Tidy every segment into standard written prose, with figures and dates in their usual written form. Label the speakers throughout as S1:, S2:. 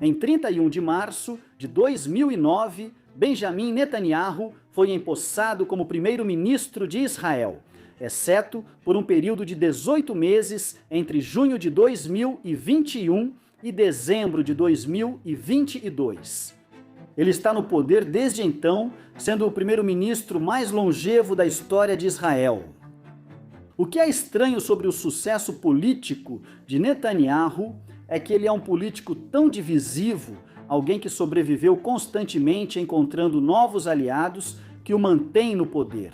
S1: Em 31 de março de 2009, Benjamin Netanyahu foi empossado como primeiro-ministro de Israel, exceto por um período de 18 meses entre junho de 2021 e dezembro de 2022. Ele está no poder desde então, sendo o primeiro-ministro mais longevo da história de Israel. O que é estranho sobre o sucesso político de Netanyahu é que ele é um político tão divisivo, alguém que sobreviveu constantemente encontrando novos aliados que o mantêm no poder.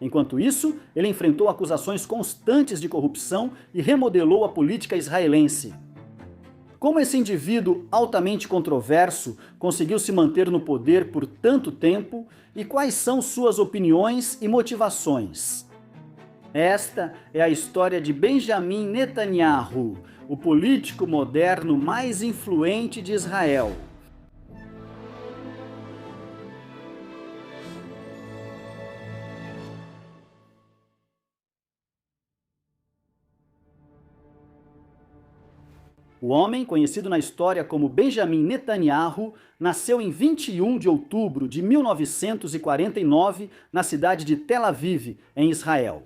S1: Enquanto isso, ele enfrentou acusações constantes de corrupção e remodelou a política israelense. Como esse indivíduo altamente controverso conseguiu se manter no poder por tanto tempo e quais são suas opiniões e motivações? Esta é a história de Benjamin Netanyahu, o político moderno mais influente de Israel. O homem, conhecido na história como Benjamin Netanyahu, nasceu em 21 de outubro de 1949 na cidade de Tel Aviv, em Israel.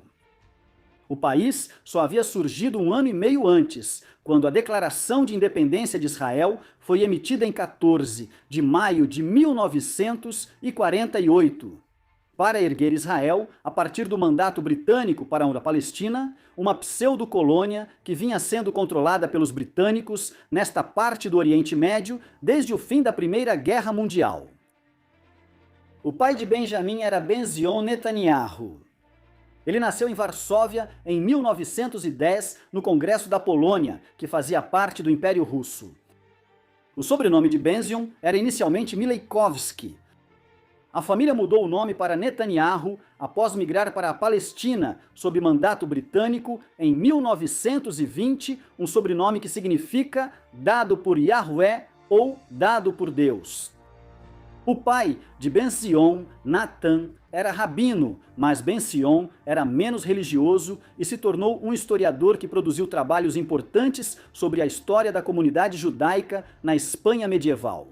S1: O país só havia surgido um ano e meio antes, quando a Declaração de Independência de Israel foi emitida em 14 de maio de 1948, para erguer Israel a partir do mandato britânico para a Palestina, uma pseudo-colônia que vinha sendo controlada pelos britânicos nesta parte do Oriente Médio desde o fim da Primeira Guerra Mundial. O pai de Benjamin era Ben-Zion Netanyahu. Ele nasceu em Varsóvia em 1910, no Congresso da Polônia, que fazia parte do Império Russo. O sobrenome de Ben-Zion era inicialmente Milejkowski. A família mudou o nome para Netanyahu após migrar para a Palestina, sob mandato britânico, em 1920, um sobrenome que significa dado por Yahweh ou dado por Deus. O pai de Ben-Zion, Natan, era rabino, mas Ben-Zion era menos religioso e se tornou um historiador que produziu trabalhos importantes sobre a história da comunidade judaica na Espanha medieval.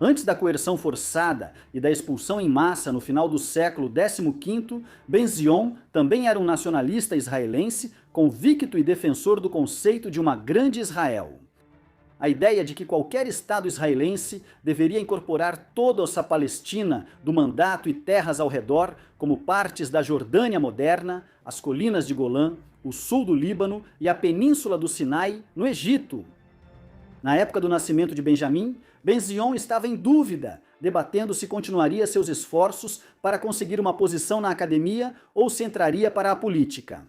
S1: Antes da coerção forçada e da expulsão em massa no final do século XV, Ben-Zion também era um nacionalista israelense, convicto e defensor do conceito de uma grande Israel. A ideia de que qualquer Estado israelense deveria incorporar toda essa Palestina do mandato e terras ao redor como partes da Jordânia moderna, as colinas de Golã, o sul do Líbano e a península do Sinai, no Egito. Na época do nascimento de Benjamin, Ben-Zion estava em dúvida, debatendo se continuaria seus esforços para conseguir uma posição na academia ou se entraria para a política.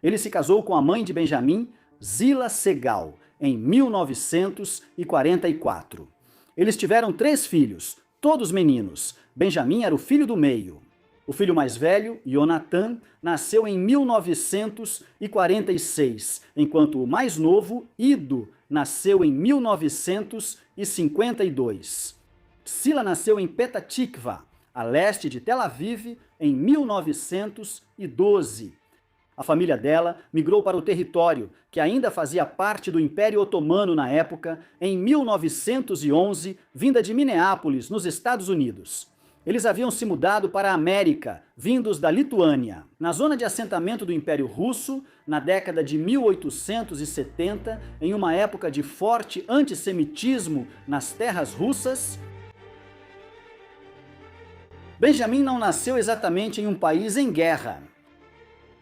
S1: Ele se casou com a mãe de Benjamin, Zila Segal, em 1944. Eles tiveram 3 filhos, todos meninos. Benjamin era o filho do meio. O filho mais velho, Yonatan, nasceu em 1946, enquanto o mais novo, Ido, nasceu em 1952. Sila nasceu em Petah Tikva, a leste de Tel Aviv, em 1912. A família dela migrou para o território, que ainda fazia parte do Império Otomano na época, em 1911, vinda de Minneapolis, nos Estados Unidos. Eles haviam se mudado para a América, vindos da Lituânia. Na zona de assentamento do Império Russo, na década de 1870, em uma época de forte antissemitismo nas terras russas, Benjamin não nasceu exatamente em um país em guerra.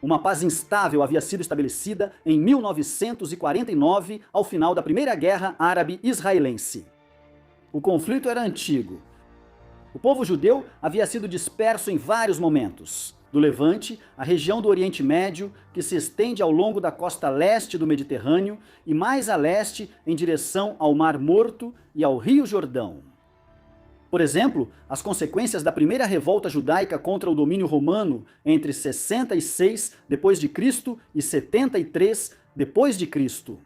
S1: Uma paz instável havia sido estabelecida em 1949, ao final da Primeira Guerra Árabe-Israelense. O conflito era antigo. O povo judeu havia sido disperso em vários momentos. Do Levante, a região do Oriente Médio, que se estende ao longo da costa leste do Mediterrâneo e mais a leste em direção ao Mar Morto e ao Rio Jordão. Por exemplo, as consequências da primeira revolta judaica contra o domínio romano entre 66 d.C. e 73 d.C.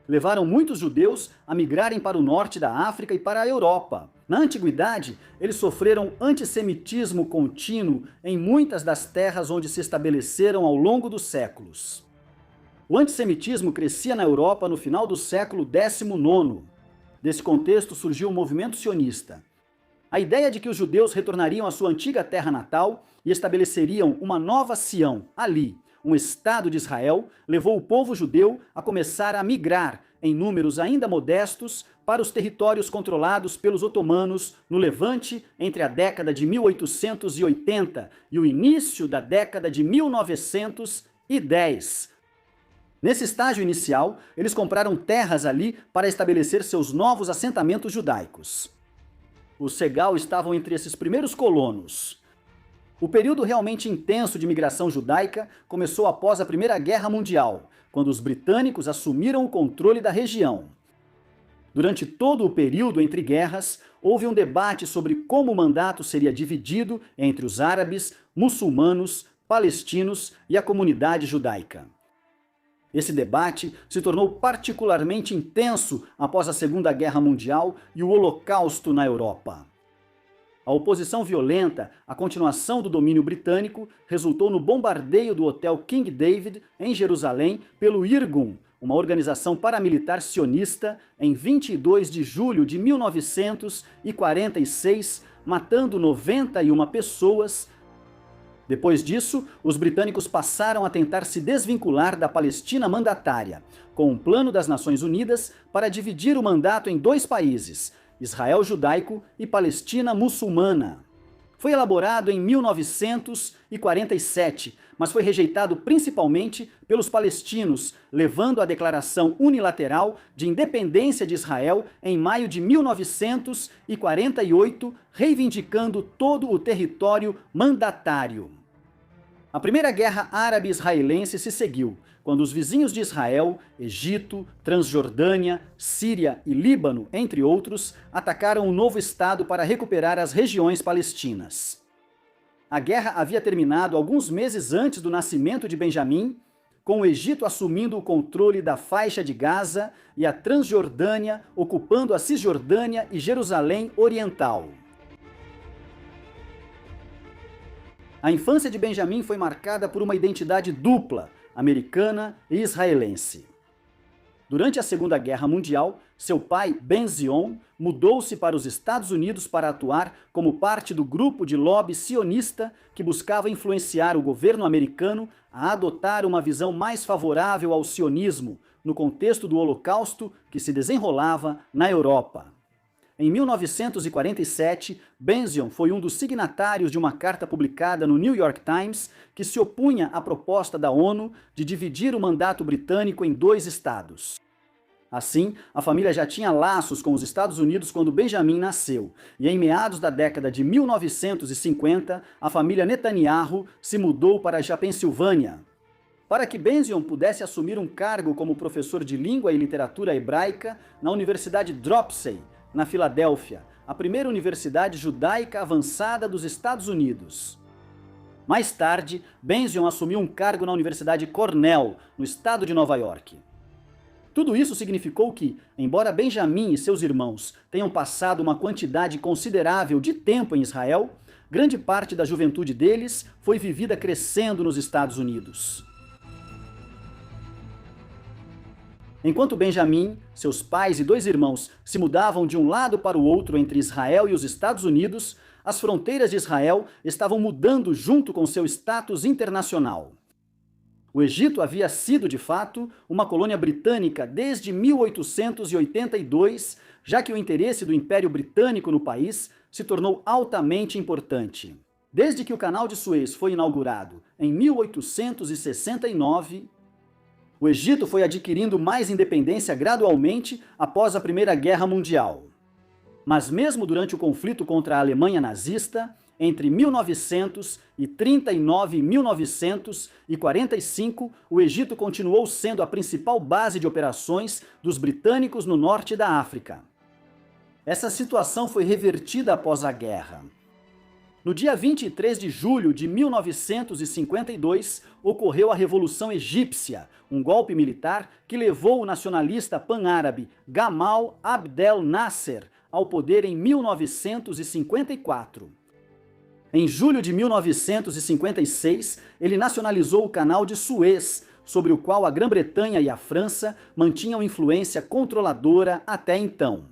S1: levaram muitos judeus a migrarem para o norte da África e para a Europa. Na antiguidade, eles sofreram antissemitismo contínuo em muitas das terras onde se estabeleceram ao longo dos séculos. O antissemitismo crescia na Europa no final do século XIX. Desse contexto surgiu o movimento sionista. A ideia de que os judeus retornariam à sua antiga terra natal e estabeleceriam uma nova Sião, ali, um Estado de Israel, levou o povo judeu a começar a migrar, em números ainda modestos, para os territórios controlados pelos otomanos no Levante entre a década de 1880 e o início da década de 1910. Nesse estágio inicial, eles compraram terras ali para estabelecer seus novos assentamentos judaicos. Os Segal estavam entre esses primeiros colonos. O período realmente intenso de migração judaica começou após a Primeira Guerra Mundial, quando os britânicos assumiram o controle da região. Durante todo o período entre guerras, houve um debate sobre como o mandato seria dividido entre os árabes, muçulmanos, palestinos e a comunidade judaica. Esse debate se tornou particularmente intenso após a Segunda Guerra Mundial e o Holocausto na Europa. A oposição violenta à continuação do domínio britânico resultou no bombardeio do Hotel King David, em Jerusalém, pelo Irgun, uma organização paramilitar sionista, em 22 de julho de 1946, matando 91 pessoas. Depois disso, os britânicos passaram a tentar se desvincular da Palestina mandatária, com um plano das Nações Unidas para dividir o mandato em dois países, Israel judaico e Palestina muçulmana. Foi elaborado em 1947, mas foi rejeitado principalmente pelos palestinos, levando à declaração unilateral de independência de Israel em maio de 1948, reivindicando todo o território mandatário. A Primeira Guerra Árabe-Israelense se seguiu, quando os vizinhos de Israel, Egito, Transjordânia, Síria e Líbano, entre outros, atacaram o novo Estado para recuperar as regiões palestinas. A guerra havia terminado alguns meses antes do nascimento de Benjamim, com o Egito assumindo o controle da faixa de Gaza e a Transjordânia ocupando a Cisjordânia e Jerusalém Oriental. A infância de Benjamim foi marcada por uma identidade dupla, americana e israelense. Durante a Segunda Guerra Mundial, seu pai, Ben-Zion, mudou-se para os Estados Unidos para atuar como parte do grupo de lobby sionista que buscava influenciar o governo americano a adotar uma visão mais favorável ao sionismo, no contexto do Holocausto que se desenrolava na Europa. Em 1947, Ben-Zion foi um dos signatários de uma carta publicada no New York Times que se opunha à proposta da ONU de dividir o mandato britânico em dois estados. Assim, a família já tinha laços com os Estados Unidos quando Benjamin nasceu, e em meados da década de 1950, a família Netanyahu se mudou para a Pensilvânia. Para que Ben-Zion pudesse assumir um cargo como professor de língua e literatura hebraica na Universidade Dropsey, na Filadélfia, a primeira universidade judaica avançada dos Estados Unidos. Mais tarde, Ben-Zion assumiu um cargo na Universidade Cornell, no estado de Nova York. Tudo isso significou que, embora Benjamim e seus irmãos tenham passado uma quantidade considerável de tempo em Israel, grande parte da juventude deles foi vivida crescendo nos Estados Unidos. Enquanto Benjamim, seus pais e dois irmãos se mudavam de um lado para o outro entre Israel e os Estados Unidos, as fronteiras de Israel estavam mudando junto com seu status internacional. O Egito havia sido, de fato, uma colônia britânica desde 1882, já que o interesse do Império Britânico no país se tornou altamente importante. Desde que o Canal de Suez foi inaugurado em 1869, o Egito foi adquirindo mais independência gradualmente após a Primeira Guerra Mundial. Mas mesmo durante o conflito contra a Alemanha nazista, entre 1939 e 1945, o Egito continuou sendo a principal base de operações dos britânicos no norte da África. Essa situação foi revertida após a guerra. No dia 23 de julho de 1952, ocorreu a Revolução Egípcia, um golpe militar que levou o nacionalista pan-árabe Gamal Abdel Nasser ao poder em 1954. Em julho de 1956, ele nacionalizou o Canal de Suez, sobre o qual a Grã-Bretanha e a França mantinham influência controladora até então.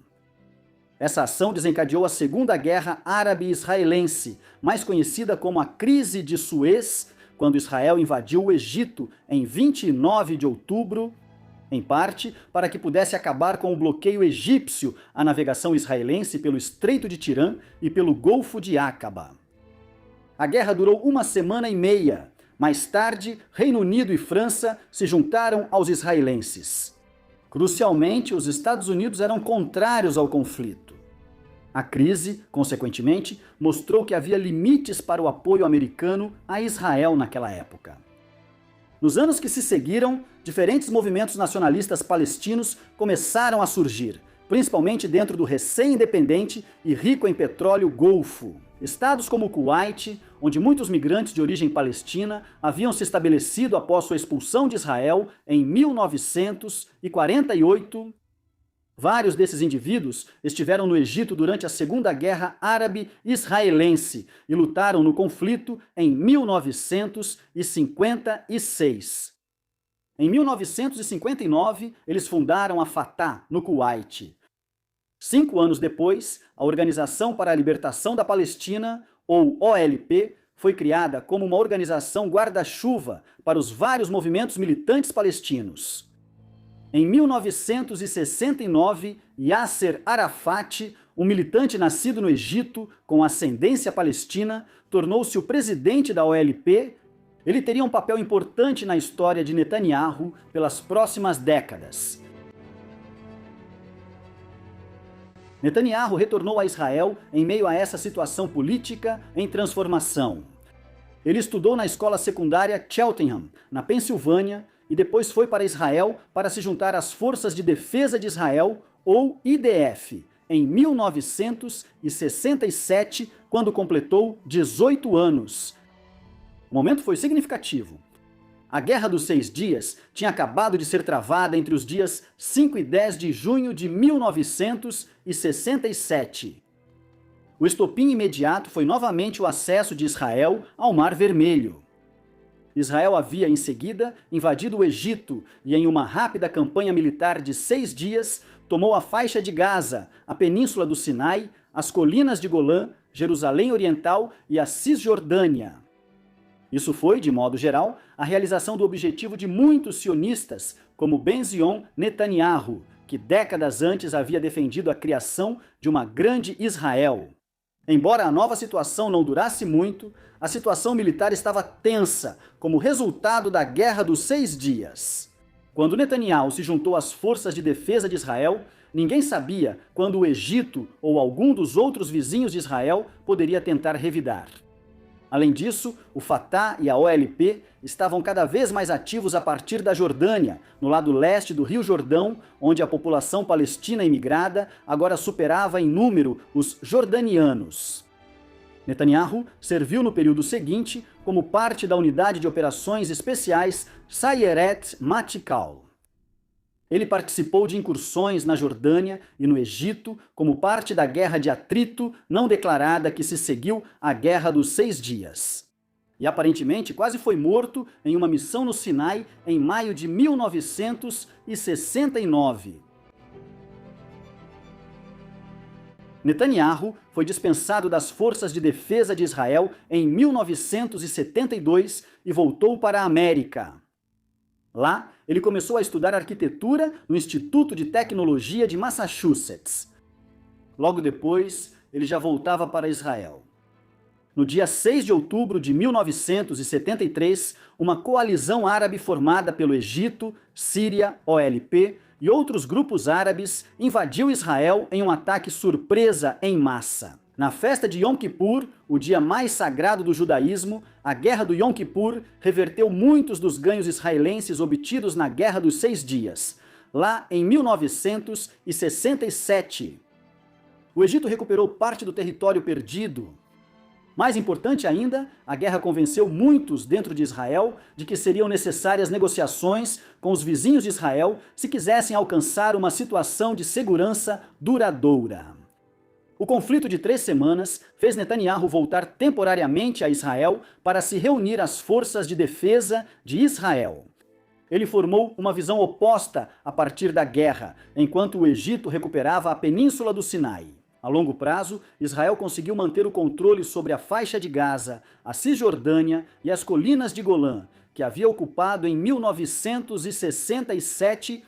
S1: Essa ação desencadeou a Segunda Guerra Árabe-Israelense, mais conhecida como a Crise de Suez, quando Israel invadiu o Egito em 29 de outubro, em parte para que pudesse acabar com o bloqueio egípcio à navegação israelense pelo Estreito de Tirã e pelo Golfo de Aqaba. A guerra durou 1 semana e meia. Mais tarde, Reino Unido e França se juntaram aos israelenses. Crucialmente, os Estados Unidos eram contrários ao conflito. A crise, consequentemente, mostrou que havia limites para o apoio americano a Israel naquela época. Nos anos que se seguiram, diferentes movimentos nacionalistas palestinos começaram a surgir, principalmente dentro do recém-independente e rico em petróleo Golfo. Estados como o Kuwait, onde muitos migrantes de origem palestina haviam se estabelecido após sua expulsão de Israel em 1948, vários desses indivíduos estiveram no Egito durante a Segunda Guerra Árabe-Israelense e lutaram no conflito em 1956. Em 1959, eles fundaram a Fatah, no Kuwait. 5 anos depois, a Organização para a Libertação da Palestina, ou OLP, foi criada como uma organização guarda-chuva para os vários movimentos militantes palestinos. Em 1969, Yasser Arafat, um militante nascido no Egito com ascendência palestina, tornou-se o presidente da OLP. Ele teria um papel importante na história de Netanyahu pelas próximas décadas. Netanyahu retornou a Israel em meio a essa situação política em transformação. Ele estudou na escola secundária Cheltenham, na Pensilvânia, e depois foi para Israel para se juntar às Forças de Defesa de Israel, ou IDF, em 1967, quando completou 18 anos. O momento foi significativo. A Guerra dos 6 Dias tinha acabado de ser travada entre os dias 5 e 10 de junho de 1967. O estopim imediato foi novamente o acesso de Israel ao Mar Vermelho. Israel havia, em seguida, invadido o Egito e, em uma rápida campanha militar de 6 dias, tomou a faixa de Gaza, a península do Sinai, as colinas de Golã, Jerusalém Oriental e a Cisjordânia. Isso foi, de modo geral, a realização do objetivo de muitos sionistas, como Ben-Zion Netanyahu, que décadas antes havia defendido a criação de uma grande Israel. Embora a nova situação não durasse muito, a situação militar estava tensa, como resultado da Guerra dos 6 Dias. Quando Netanyahu se juntou às forças de defesa de Israel, ninguém sabia quando o Egito ou algum dos outros vizinhos de Israel poderia tentar revidar. Além disso, o Fatah e a OLP estavam cada vez mais ativos a partir da Jordânia, no lado leste do Rio Jordão, onde a população palestina imigrada agora superava em número os jordanianos. Netanyahu serviu no período seguinte como parte da unidade de operações especiais Sayeret Matkal. Ele participou de incursões na Jordânia e no Egito como parte da guerra de atrito não declarada que se seguiu à Guerra dos 6 Dias. E aparentemente quase foi morto em uma missão no Sinai em maio de 1969. Netanyahu foi dispensado das Forças de Defesa de Israel em 1972 e voltou para a América. Lá, ele começou a estudar arquitetura no Instituto de Tecnologia de Massachusetts. Logo depois, ele já voltava para Israel. No dia 6 de outubro de 1973, uma coalizão árabe formada pelo Egito, Síria, OLP e outros grupos árabes invadiu Israel em um ataque surpresa em massa. Na festa de Yom Kippur, o dia mais sagrado do judaísmo, a Guerra do Yom Kippur reverteu muitos dos ganhos israelenses obtidos na Guerra dos 6 Dias, lá em 1967. O Egito recuperou parte do território perdido. Mais importante ainda, a guerra convenceu muitos dentro de Israel de que seriam necessárias negociações com os vizinhos de Israel se quisessem alcançar uma situação de segurança duradoura. O conflito de 3 semanas fez Netanyahu voltar temporariamente a Israel para se reunir às forças de defesa de Israel. Ele formou uma visão oposta a partir da guerra, enquanto o Egito recuperava a península do Sinai. A longo prazo, Israel conseguiu manter o controle sobre a faixa de Gaza, a Cisjordânia e as colinas de Golã, que havia ocupado em 1967.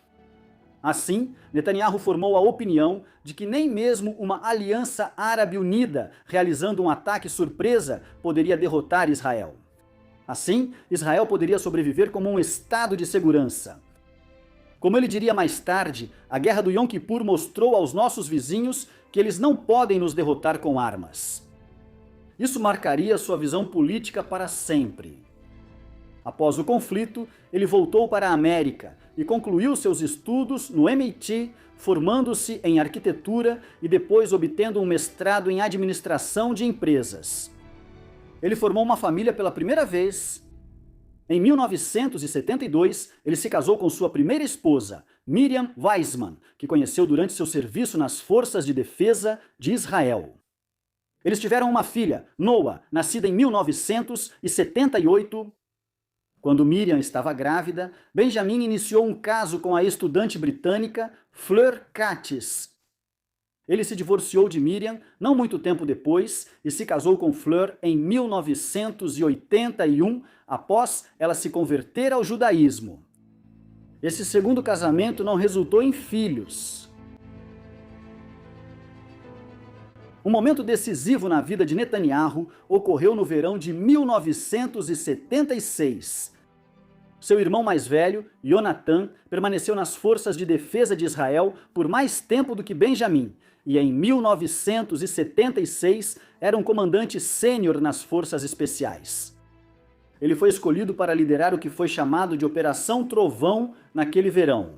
S1: Assim, Netanyahu formou a opinião de que nem mesmo uma aliança árabe unida, realizando um ataque surpresa, poderia derrotar Israel. Assim, Israel poderia sobreviver como um estado de segurança. Como ele diria mais tarde, a guerra do Yom Kippur mostrou aos nossos vizinhos que eles não podem nos derrotar com armas. Isso marcaria sua visão política para sempre. Após o conflito, ele voltou para a América e concluiu seus estudos no MIT, formando-se em arquitetura e depois obtendo um mestrado em administração de empresas. Ele formou uma família pela primeira vez. Em 1972, ele se casou com sua primeira esposa, Miriam Weizmann, que conheceu durante seu serviço nas Forças de Defesa de Israel. Eles tiveram uma filha, Noah, nascida em 1978. Quando Miriam estava grávida, Benjamin iniciou um caso com a estudante britânica Fleur Katz. Ele se divorciou de Miriam não muito tempo depois e se casou com Fleur em 1981, após ela se converter ao judaísmo. Esse segundo casamento não resultou em filhos. Um momento decisivo na vida de Netanyahu ocorreu no verão de 1976. Seu irmão mais velho, Jonathan, permaneceu nas Forças de Defesa de Israel por mais tempo do que Benjamin, e em 1976 era um comandante sênior nas Forças Especiais. Ele foi escolhido para liderar o que foi chamado de Operação Trovão naquele verão.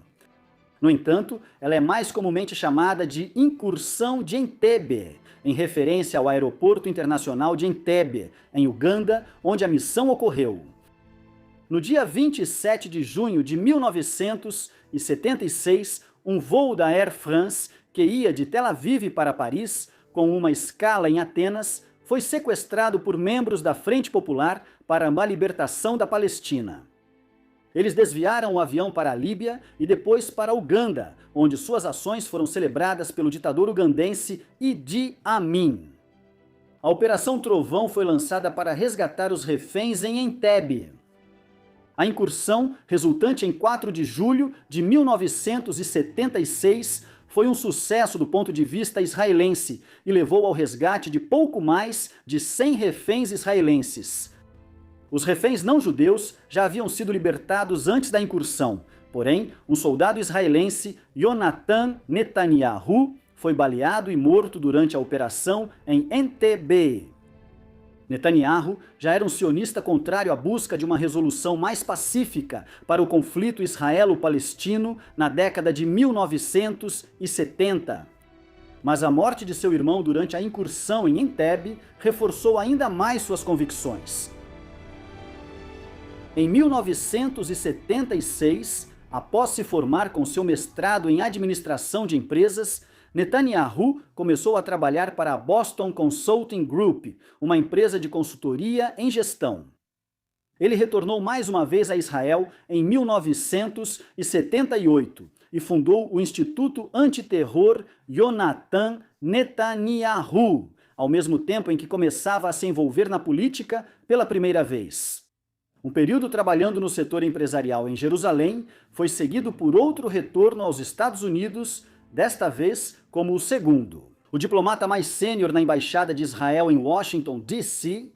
S1: No entanto, ela é mais comumente chamada de Incursão de Entebbe, em referência ao Aeroporto Internacional de Entebbe, em Uganda, onde a missão ocorreu. No dia 27 de junho de 1976, um voo da Air France, que ia de Tel Aviv para Paris, com uma escala em Atenas, foi sequestrado por membros da Frente Popular para a libertação da Palestina. Eles desviaram o avião para a Líbia e depois para Uganda, onde suas ações foram celebradas pelo ditador ugandense Idi Amin. A Operação Trovão foi lançada para resgatar os reféns em Entebbe. A incursão, resultante em 4 de julho de 1976, foi um sucesso do ponto de vista israelense e levou ao resgate de pouco mais de 100 reféns israelenses. Os reféns não-judeus já haviam sido libertados antes da incursão, porém, um soldado israelense, Jonathan Netanyahu, foi baleado e morto durante a operação em Entebbe. Netanyahu já era um sionista contrário à busca de uma resolução mais pacífica para o conflito israelo-palestino na década de 1970. Mas a morte de seu irmão durante a incursão em Entebbe reforçou ainda mais suas convicções. Em 1976, após se formar com seu mestrado em administração de empresas, Netanyahu começou a trabalhar para a Boston Consulting Group, uma empresa de consultoria em gestão. Ele retornou mais uma vez a Israel em 1978 e fundou o Instituto Antiterror Jonathan Netanyahu, ao mesmo tempo em que começava a se envolver na política pela primeira vez. Um período trabalhando no setor empresarial em Jerusalém foi seguido por outro retorno aos Estados Unidos, desta vez como o segundo. O diplomata mais sênior na Embaixada de Israel em Washington, D.C.,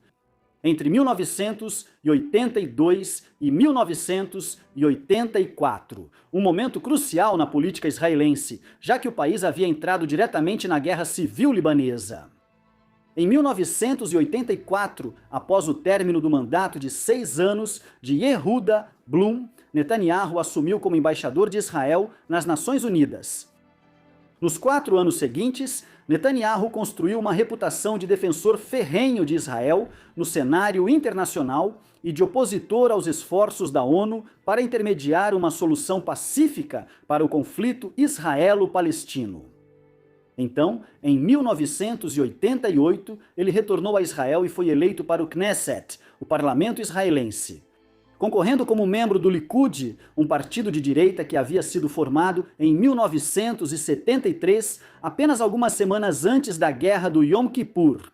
S1: entre 1982 e 1984, um momento crucial na política israelense, já que o país havia entrado diretamente na Guerra Civil Libanesa. Em 1984, após o término do mandato de 6 anos de Yehuda Blum, Netanyahu assumiu como embaixador de Israel nas Nações Unidas. Nos 4 anos seguintes, Netanyahu construiu uma reputação de defensor ferrenho de Israel no cenário internacional e de opositor aos esforços da ONU para intermediar uma solução pacífica para o conflito israelo-palestino. Então, em 1988, ele retornou a Israel e foi eleito para o Knesset, o parlamento israelense. Concorrendo como membro do Likud, um partido de direita que havia sido formado em 1973, apenas algumas semanas antes da Guerra do Yom Kippur.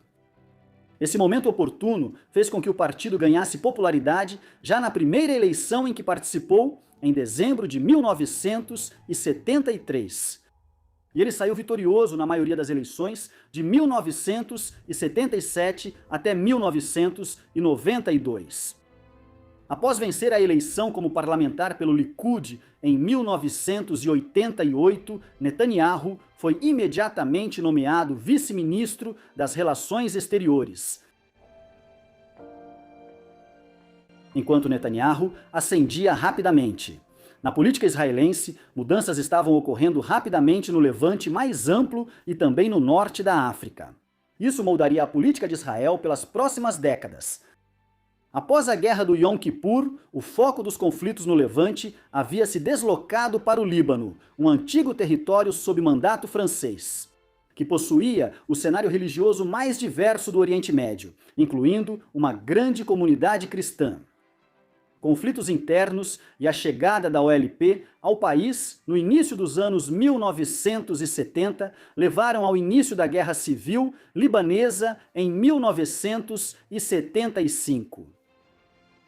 S1: Esse momento oportuno fez com que o partido ganhasse popularidade já na primeira eleição em que participou, em dezembro de 1973. E ele saiu vitorioso na maioria das eleições de 1977 até 1992. Após vencer a eleição como parlamentar pelo Likud em 1988, Netanyahu foi imediatamente nomeado vice-ministro das Relações Exteriores, enquanto Netanyahu ascendia rapidamente. Na política israelense, mudanças estavam ocorrendo rapidamente no levante mais amplo e também no norte da África. Isso moldaria a política de Israel pelas próximas décadas. Após a Guerra do Yom Kippur, o foco dos conflitos no Levante havia se deslocado para o Líbano, um antigo território sob mandato francês, que possuía o cenário religioso mais diverso do Oriente Médio, incluindo uma grande comunidade cristã. Conflitos internos e a chegada da OLP ao país no início dos anos 1970 levaram ao início da Guerra Civil Libanesa em 1975.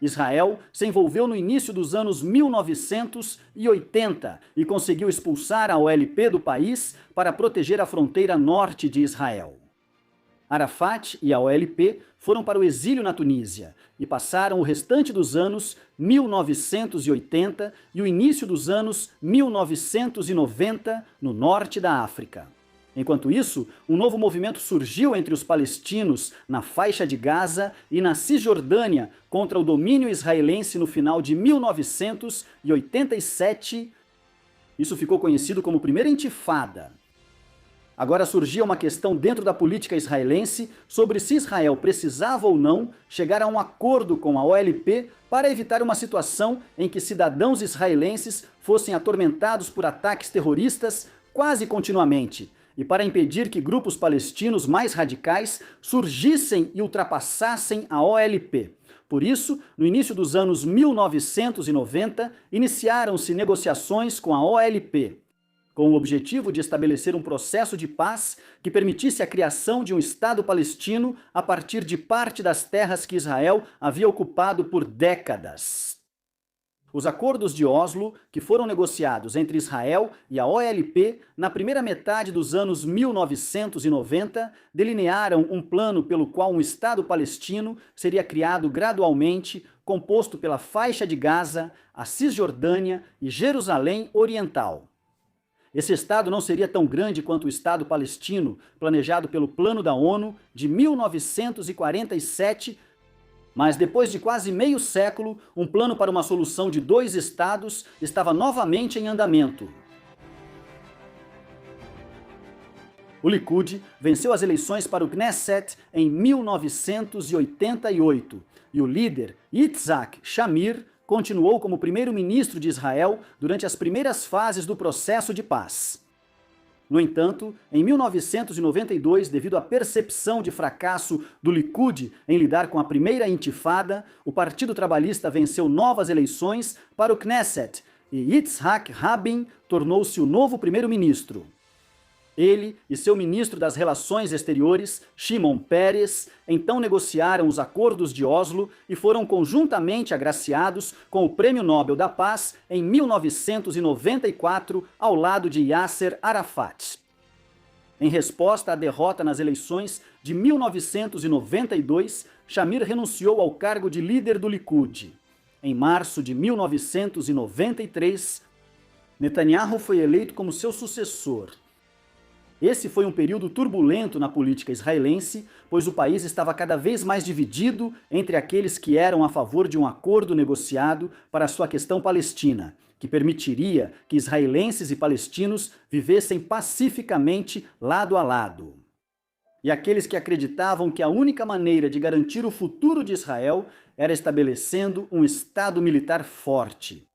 S1: Israel se envolveu no início dos anos 1980 e conseguiu expulsar a OLP do país para proteger a fronteira norte de Israel. Arafat e a OLP foram para o exílio na Tunísia e passaram o restante dos anos 1980 e o início dos anos 1990 no norte da África. Enquanto isso, um novo movimento surgiu entre os palestinos na faixa de Gaza e na Cisjordânia contra o domínio israelense no final de 1987. Isso ficou conhecido como Primeira Intifada. Agora surgia uma questão dentro da política israelense sobre se Israel precisava ou não chegar a um acordo com a OLP para evitar uma situação em que cidadãos israelenses fossem atormentados por ataques terroristas quase continuamente, e para impedir que grupos palestinos mais radicais surgissem e ultrapassassem a OLP. Por isso, no início dos anos 1990, iniciaram-se negociações com a OLP, com o objetivo de estabelecer um processo de paz que permitisse a criação de um Estado palestino a partir de parte das terras que Israel havia ocupado por décadas. Os acordos de Oslo, que foram negociados entre Israel e a OLP na primeira metade dos anos 1990, delinearam um plano pelo qual um Estado palestino seria criado gradualmente, composto pela faixa de Gaza, a Cisjordânia e Jerusalém Oriental. Esse Estado não seria tão grande quanto o Estado palestino, planejado pelo Plano da ONU de 1947, mas depois de quase meio século, um plano para uma solução de 2 estados estava novamente em andamento. O Likud venceu as eleições para o Knesset em 1988 e o líder Yitzhak Shamir continuou como primeiro-ministro de Israel durante as primeiras fases do processo de paz. No entanto, em 1992, devido à percepção de fracasso do Likud em lidar com a primeira intifada, o Partido Trabalhista venceu novas eleições para o Knesset e Yitzhak Rabin tornou-se o novo primeiro-ministro. Ele e seu ministro das Relações Exteriores, Shimon Peres, então negociaram os acordos de Oslo e foram conjuntamente agraciados com o Prêmio Nobel da Paz em 1994, ao lado de Yasser Arafat. Em resposta à derrota nas eleições de 1992, Shamir renunciou ao cargo de líder do Likud. Em março de 1993, Netanyahu foi eleito como seu sucessor. Esse foi um período turbulento na política israelense, pois o país estava cada vez mais dividido entre aqueles que eram a favor de um acordo negociado para a sua questão palestina, que permitiria que israelenses e palestinos vivessem pacificamente lado a lado, e aqueles que acreditavam que a única maneira de garantir o futuro de Israel era estabelecendo um Estado militar forte.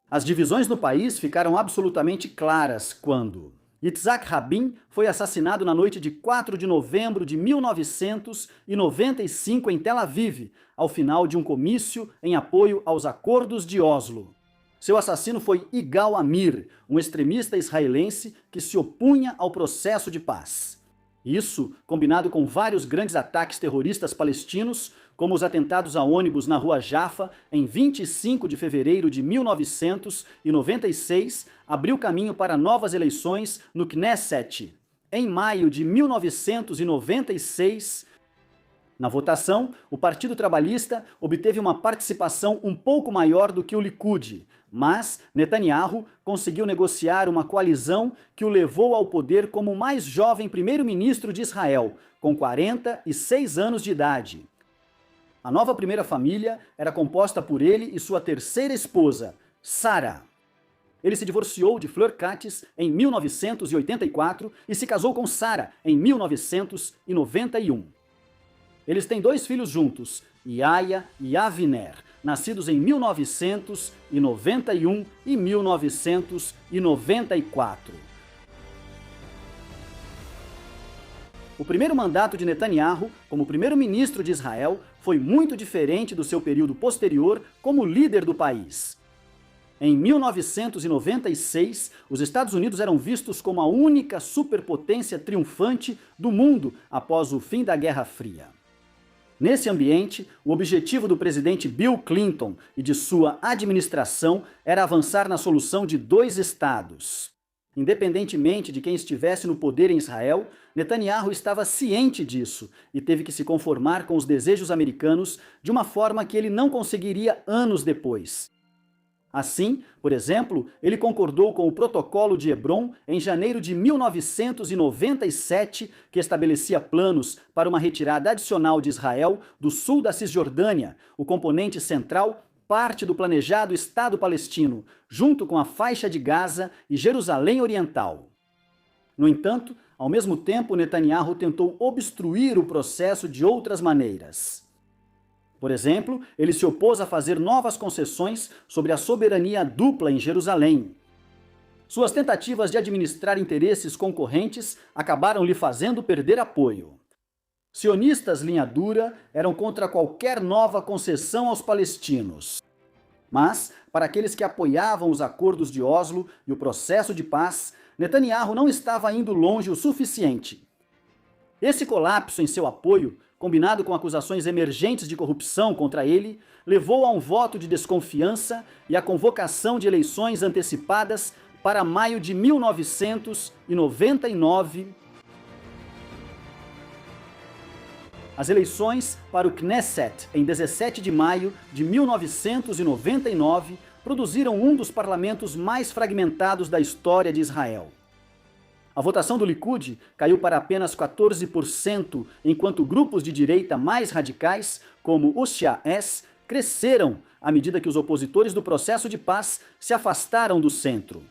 S1: As divisões no país ficaram absolutamente claras quando, Yitzhak Rabin foi assassinado na noite de 4 de novembro de 1995 em Tel Aviv, ao final de um comício em apoio aos Acordos de Oslo. Seu assassino foi Igal Amir, um extremista israelense que se opunha ao processo de paz. Isso, combinado com vários grandes ataques terroristas palestinos, como os atentados a ônibus na rua Jaffa em 25 de fevereiro de 1996, abriu caminho para novas eleições no Knesset. Em maio de 1996, na votação, o Partido Trabalhista obteve uma participação um pouco maior do que o Likud, mas Netanyahu conseguiu negociar uma coalizão que o levou ao poder como o mais jovem primeiro-ministro de Israel, com 46 anos de idade. A nova primeira família era composta por ele e sua terceira esposa, Sarah. Ele se divorciou de Fleur Katz em 1984 e se casou com Sarah em 1991. Eles têm 2 filhos juntos, Yaya e Avner, nascidos em 1991 e 1994. O primeiro mandato de Netanyahu como primeiro-ministro de Israel foi muito diferente do seu período posterior como líder do país. Em 1996, os Estados Unidos eram vistos como a única superpotência triunfante do mundo após o fim da Guerra Fria. Nesse ambiente, o objetivo do presidente Bill Clinton e de sua administração era avançar na solução de 2 estados. Independentemente de quem estivesse no poder em Israel, Netanyahu estava ciente disso e teve que se conformar com os desejos americanos de uma forma que ele não conseguiria anos depois. Assim, por exemplo, ele concordou com o Protocolo de Hebron em janeiro de 1997, que estabelecia planos para uma retirada adicional de Israel do sul da Cisjordânia, o componente central, parte do planejado Estado palestino, junto com a faixa de Gaza e Jerusalém Oriental. No entanto, ao mesmo tempo, Netanyahu tentou obstruir o processo de outras maneiras. Por exemplo, ele se opôs a fazer novas concessões sobre a soberania dupla em Jerusalém. Suas tentativas de administrar interesses concorrentes acabaram lhe fazendo perder apoio. Sionistas linha dura eram contra qualquer nova concessão aos palestinos. Mas, para aqueles que apoiavam os acordos de Oslo e o processo de paz, Netanyahu não estava indo longe o suficiente. Esse colapso em seu apoio, combinado com acusações emergentes de corrupção contra ele, levou a um voto de desconfiança e a convocação de eleições antecipadas para maio de 1999. As eleições para o Knesset, em 17 de maio de 1999, produziram um dos parlamentos mais fragmentados da história de Israel. A votação do Likud caiu para apenas 14%, enquanto grupos de direita mais radicais, como o Sha'as, cresceram à medida que os opositores do processo de paz se afastaram do centro.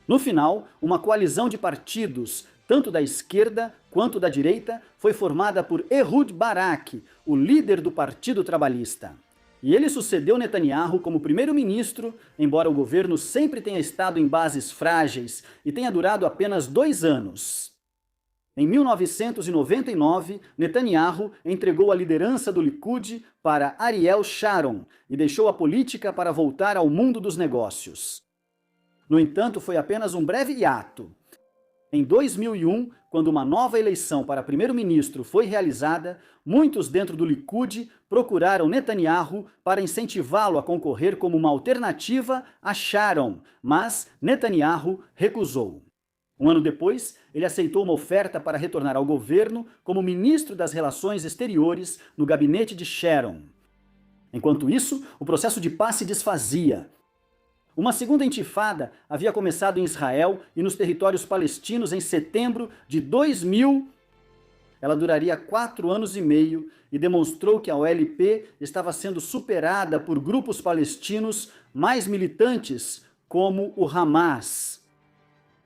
S1: No final, uma coalizão de partidos, tanto da esquerda quanto da direita, foi formada por Ehud Barak, o líder do Partido Trabalhista. E ele sucedeu Netanyahu como primeiro-ministro, embora o governo sempre tenha estado em bases frágeis e tenha durado apenas 2 anos. Em 1999, Netanyahu entregou a liderança do Likud para Ariel Sharon e deixou a política para voltar ao mundo dos negócios. No entanto, foi apenas um breve hiato. Em 2001, quando uma nova eleição para primeiro-ministro foi realizada, muitos dentro do Likud procuraram Netanyahu para incentivá-lo a concorrer como uma alternativa a Sharon, mas Netanyahu recusou. Um ano depois, ele aceitou uma oferta para retornar ao governo como ministro das Relações Exteriores no gabinete de Sharon. Enquanto isso, o processo de paz se desfazia. Uma segunda intifada havia começado em Israel e nos territórios palestinos em setembro de 2000. Ela duraria 4 anos e meio e demonstrou que a OLP estava sendo superada por grupos palestinos mais militantes, como o Hamas.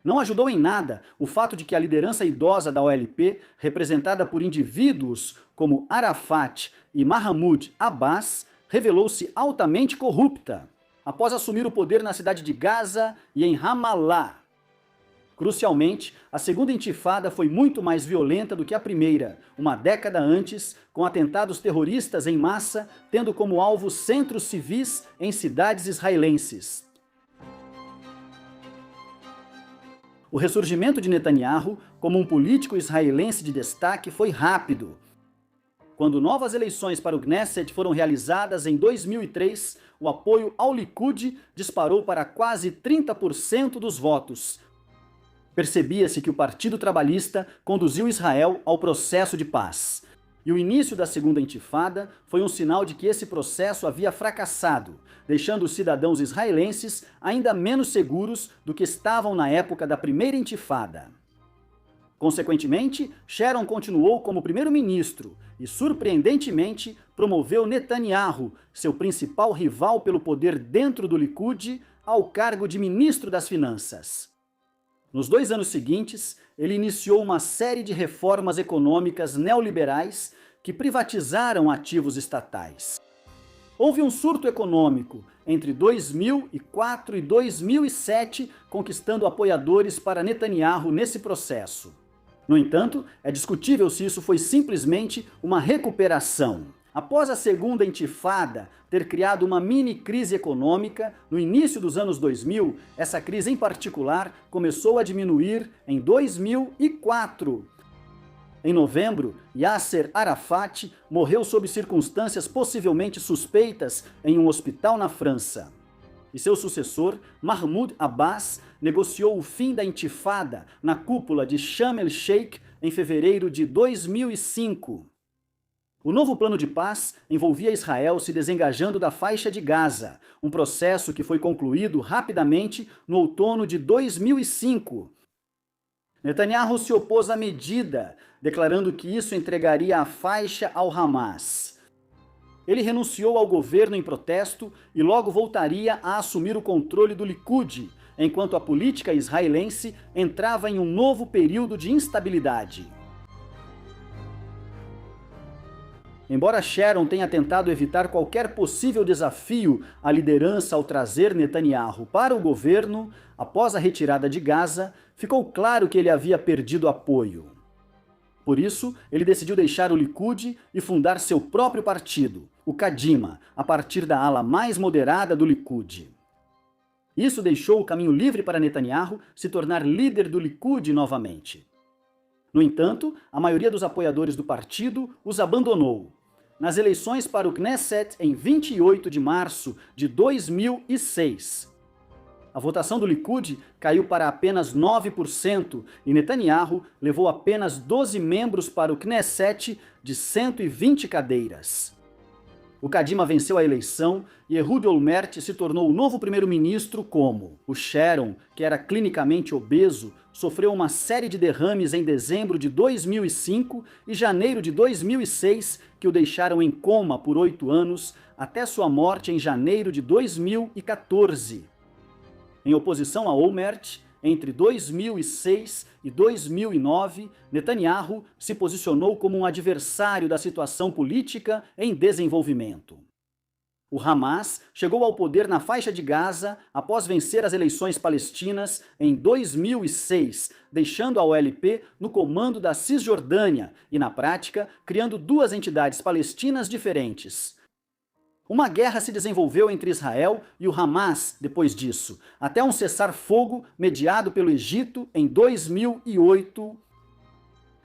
S1: Não ajudou em nada o fato de que a liderança idosa da OLP, representada por indivíduos como Arafat e Mahmoud Abbas, revelou-se altamente corrupta após assumir o poder na cidade de Gaza e em Ramallah. Crucialmente, a segunda intifada foi muito mais violenta do que a primeira, uma década antes, com atentados terroristas em massa, tendo como alvo centros civis em cidades israelenses. O ressurgimento de Netanyahu como um político israelense de destaque foi rápido. Quando novas eleições para o Knesset foram realizadas em 2003, o apoio ao Likud disparou para quase 30% dos votos. Percebia-se que o Partido Trabalhista conduziu Israel ao processo de paz. E o início da segunda intifada foi um sinal de que esse processo havia fracassado, deixando os cidadãos israelenses ainda menos seguros do que estavam na época da primeira intifada. Consequentemente, Sharon continuou como primeiro-ministro e, surpreendentemente, promoveu Netanyahu, seu principal rival pelo poder dentro do Likud, ao cargo de ministro das Finanças. Nos 2 anos seguintes, ele iniciou uma série de reformas econômicas neoliberais que privatizaram ativos estatais. Houve um surto econômico entre 2004 e 2007, conquistando apoiadores para Netanyahu nesse processo. No entanto, é discutível se isso foi simplesmente uma recuperação. Após a segunda intifada ter criado uma mini-crise econômica, no início dos anos 2000, essa crise em particular começou a diminuir em 2004. Em novembro, Yasser Arafat morreu sob circunstâncias possivelmente suspeitas em um hospital na França. E seu sucessor, Mahmoud Abbas, negociou o fim da intifada na cúpula de Sharm el-Sheikh em fevereiro de 2005. O novo plano de paz envolvia Israel se desengajando da faixa de Gaza, um processo que foi concluído rapidamente no outono de 2005. Netanyahu se opôs à medida, declarando que isso entregaria a faixa ao Hamas. Ele renunciou ao governo em protesto e logo voltaria a assumir o controle do Likud, enquanto a política israelense entrava em um novo período de instabilidade. Embora Sharon tenha tentado evitar qualquer possível desafio à liderança ao trazer Netanyahu para o governo, após a retirada de Gaza, ficou claro que ele havia perdido apoio. Por isso, ele decidiu deixar o Likud e fundar seu próprio partido, o Kadima, a partir da ala mais moderada do Likud. Isso deixou o caminho livre para Netanyahu se tornar líder do Likud novamente. No entanto, a maioria dos apoiadores do partido os abandonou. Nas eleições para o Knesset em 28 de março de 2006. A votação do Likud caiu para apenas 9% e Netanyahu levou apenas 12 membros para o Knesset de 120 cadeiras. O Kadima venceu a eleição e Ehud Olmert se tornou o novo primeiro-ministro como o Sharon, que era clinicamente obeso, sofreu uma série de derrames em dezembro de 2005 e janeiro de 2006, que o deixaram em coma por 8 anos, até sua morte em janeiro de 2014. Em oposição a Olmert, entre 2006 e 2009, Netanyahu se posicionou como um adversário da situação política em desenvolvimento. O Hamas chegou ao poder na faixa de Gaza após vencer as eleições palestinas em 2006, deixando a OLP no comando da Cisjordânia e, na prática, criando 2 entidades palestinas diferentes. Uma guerra se desenvolveu entre Israel e o Hamas depois disso, até um cessar-fogo mediado pelo Egito em 2008.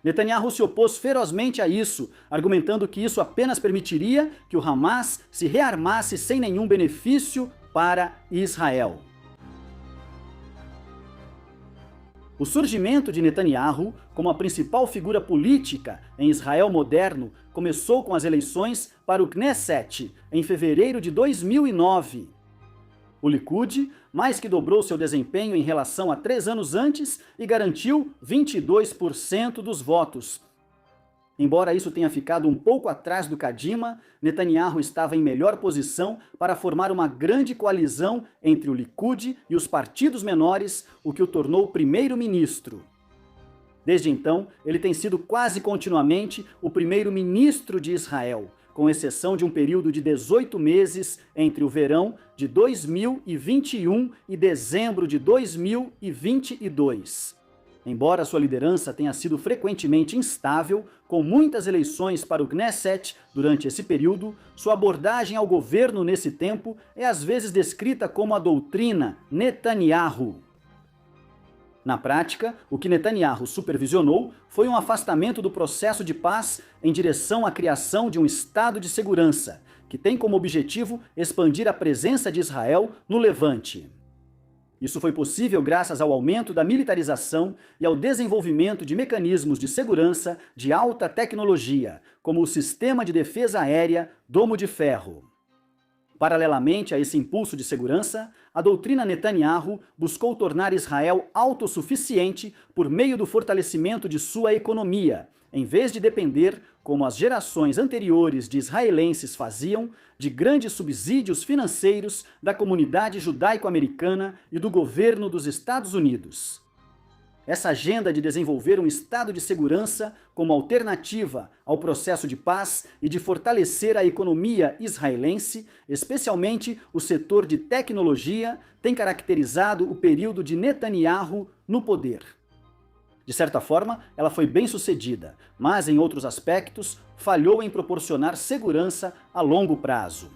S1: Netanyahu se opôs ferozmente a isso, argumentando que isso apenas permitiria que o Hamas se rearmasse sem nenhum benefício para Israel. O surgimento de Netanyahu como a principal figura política em Israel moderno começou com as eleições para o Knesset em fevereiro de 2009. O Likud mais que dobrou seu desempenho em relação a 3 anos antes e garantiu 22% dos votos. Embora isso tenha ficado um pouco atrás do Kadima, Netanyahu estava em melhor posição para formar uma grande coalizão entre o Likud e os partidos menores, o que o tornou primeiro-ministro. Desde então, ele tem sido quase continuamente o primeiro-ministro de Israel, com exceção de um período de 18 meses entre o verão de 2021 e dezembro de 2022. Embora sua liderança tenha sido frequentemente instável, com muitas eleições para o Knesset durante esse período, sua abordagem ao governo nesse tempo é às vezes descrita como a doutrina Netanyahu. Na prática, o que Netanyahu supervisionou foi um afastamento do processo de paz em direção à criação de um Estado de segurança, que tem como objetivo expandir a presença de Israel no Levante. Isso foi possível graças ao aumento da militarização e ao desenvolvimento de mecanismos de segurança de alta tecnologia, como o Sistema de Defesa Aérea Domo de Ferro. Paralelamente a esse impulso de segurança, a doutrina Netanyahu buscou tornar Israel autossuficiente por meio do fortalecimento de sua economia, em vez de depender, como as gerações anteriores de israelenses faziam, de grandes subsídios financeiros da comunidade judaico-americana e do governo dos Estados Unidos. Essa agenda de desenvolver um estado de segurança como alternativa ao processo de paz e de fortalecer a economia israelense, especialmente o setor de tecnologia, tem caracterizado o período de Netanyahu no poder. De certa forma, ela foi bem sucedida, mas em outros aspectos, falhou em proporcionar segurança a longo prazo.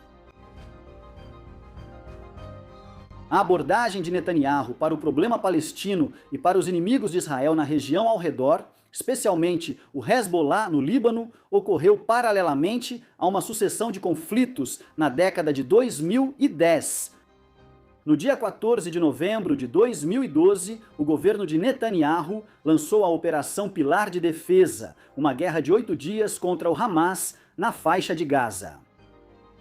S1: A abordagem de Netanyahu para o problema palestino e para os inimigos de Israel na região ao redor, especialmente o Hezbollah no Líbano, ocorreu paralelamente a uma sucessão de conflitos na década de 2010. No dia 14 de novembro de 2012, o governo de Netanyahu lançou a Operação Pilar de Defesa, uma guerra de 8 dias contra o Hamas na faixa de Gaza.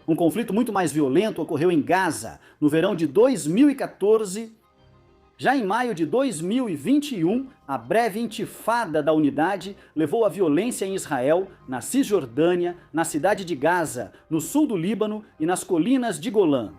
S1: Um conflito muito mais violento ocorreu em Gaza, no verão de 2014. Já em maio de 2021, a breve intifada da unidade levou à violência em Israel, na Cisjordânia, na cidade de Gaza, no sul do Líbano e nas colinas de Golã.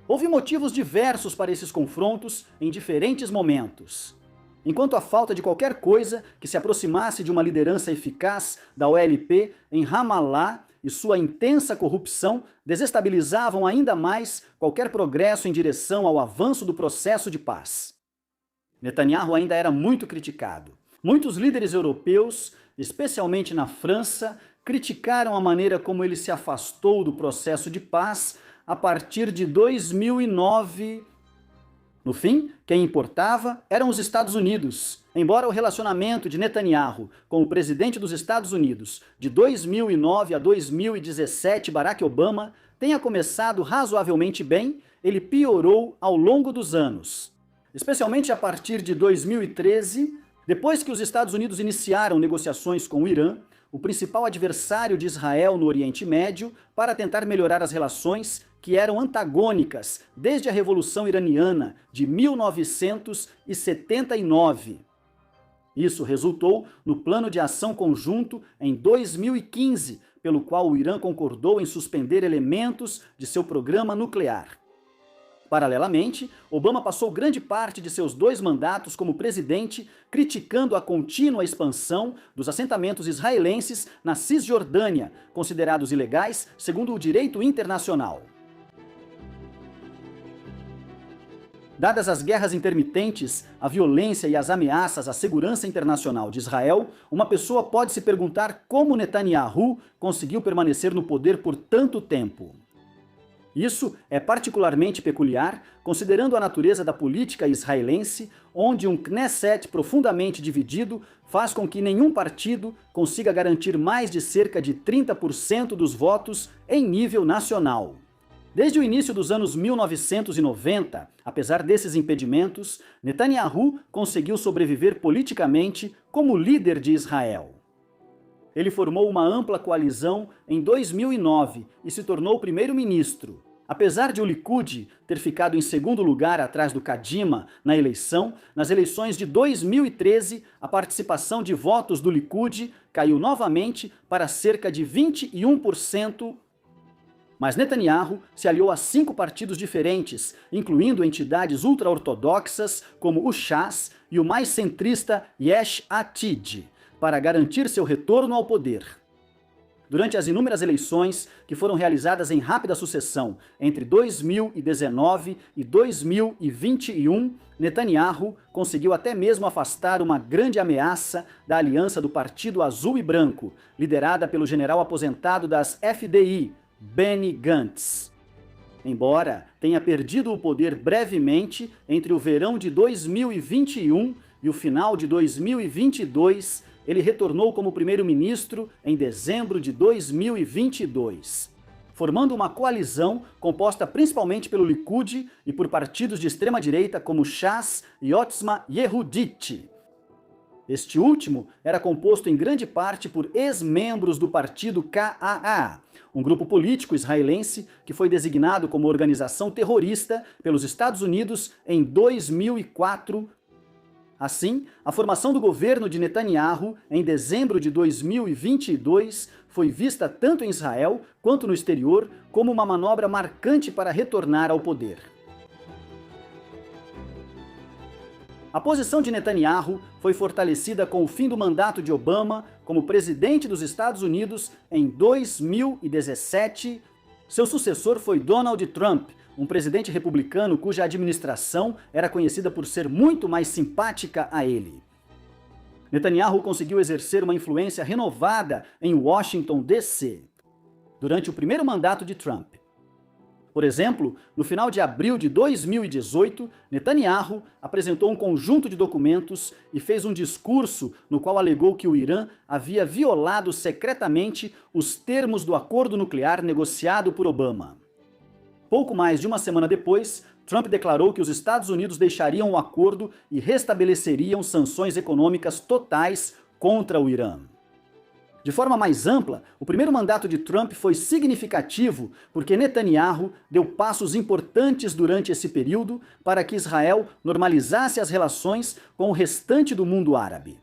S1: Houve motivos diversos para esses confrontos em diferentes momentos. Enquanto a falta de qualquer coisa que se aproximasse de uma liderança eficaz da OLP em Ramallah e sua intensa corrupção desestabilizavam ainda mais qualquer progresso em direção ao avanço do processo de paz. Netanyahu ainda era muito criticado. Muitos líderes europeus, especialmente na França, criticaram a maneira como ele se afastou do processo de paz a partir de 2009. No fim, quem importava eram os Estados Unidos. Embora o relacionamento de Netanyahu com o presidente dos Estados Unidos de 2009 a 2017, Barack Obama, tenha começado razoavelmente bem, ele piorou ao longo dos anos. Especialmente a partir de 2013, depois que os Estados Unidos iniciaram negociações com o Irã, o principal adversário de Israel no Oriente Médio, para tentar melhorar as relações que eram antagônicas desde a Revolução Iraniana de 1979. Isso resultou no Plano de Ação Conjunto em 2015, pelo qual o Irã concordou em suspender elementos de seu programa nuclear. Paralelamente, Obama passou grande parte de seus 2 mandatos como presidente criticando a contínua expansão dos assentamentos israelenses na Cisjordânia, considerados ilegais segundo o direito internacional. Dadas as guerras intermitentes, a violência e as ameaças à segurança internacional de Israel, uma pessoa pode se perguntar como Netanyahu conseguiu permanecer no poder por tanto tempo. Isso é particularmente peculiar, considerando a natureza da política israelense, onde um Knesset profundamente dividido faz com que nenhum partido consiga garantir mais de cerca de 30% dos votos em nível nacional. Desde o início dos anos 1990, apesar desses impedimentos, Netanyahu conseguiu sobreviver politicamente como líder de Israel. Ele formou uma ampla coalizão em 2009 e se tornou primeiro-ministro. Apesar de o Likud ter ficado em segundo lugar atrás do Kadima na eleição, nas eleições de 2013, a participação de votos do Likud caiu novamente para cerca de 21%. Mas Netanyahu se aliou a 5 partidos diferentes, incluindo entidades ultra-ortodoxas como o Shas e o mais centrista Yesh Atid, para garantir seu retorno ao poder. Durante as inúmeras eleições que foram realizadas em rápida sucessão entre 2019 e 2021, Netanyahu conseguiu até mesmo afastar uma grande ameaça da aliança do Partido Azul e Branco, liderada pelo general aposentado das FDI, Benny Gantz. Embora tenha perdido o poder brevemente entre o verão de 2021 e o final de 2022, ele retornou como primeiro-ministro em dezembro de 2022, formando uma coalizão composta principalmente pelo Likud e por partidos de extrema-direita como Shas e Otzma Yehudit. Este último era composto em grande parte por ex-membros do partido KAA, um grupo político israelense que foi designado como organização terrorista pelos Estados Unidos em 2004. Assim, a formação do governo de Netanyahu em dezembro de 2022 foi vista tanto em Israel quanto no exterior como uma manobra marcante para retornar ao poder. A posição de Netanyahu foi fortalecida com o fim do mandato de Obama como presidente dos Estados Unidos em 2017. Seu sucessor foi Donald Trump, um presidente republicano cuja administração era conhecida por ser muito mais simpática a ele. Netanyahu conseguiu exercer uma influência renovada em Washington, D.C. durante o primeiro mandato de Trump. Por exemplo, no final de abril de 2018, Netanyahu apresentou um conjunto de documentos e fez um discurso no qual alegou que o Irã havia violado secretamente os termos do acordo nuclear negociado por Obama. Pouco mais de uma semana depois, Trump declarou que os Estados Unidos deixariam o acordo e restabeleceriam sanções econômicas totais contra o Irã. De forma mais ampla, o primeiro mandato de Trump foi significativo porque Netanyahu deu passos importantes durante esse período para que Israel normalizasse as relações com o restante do mundo árabe.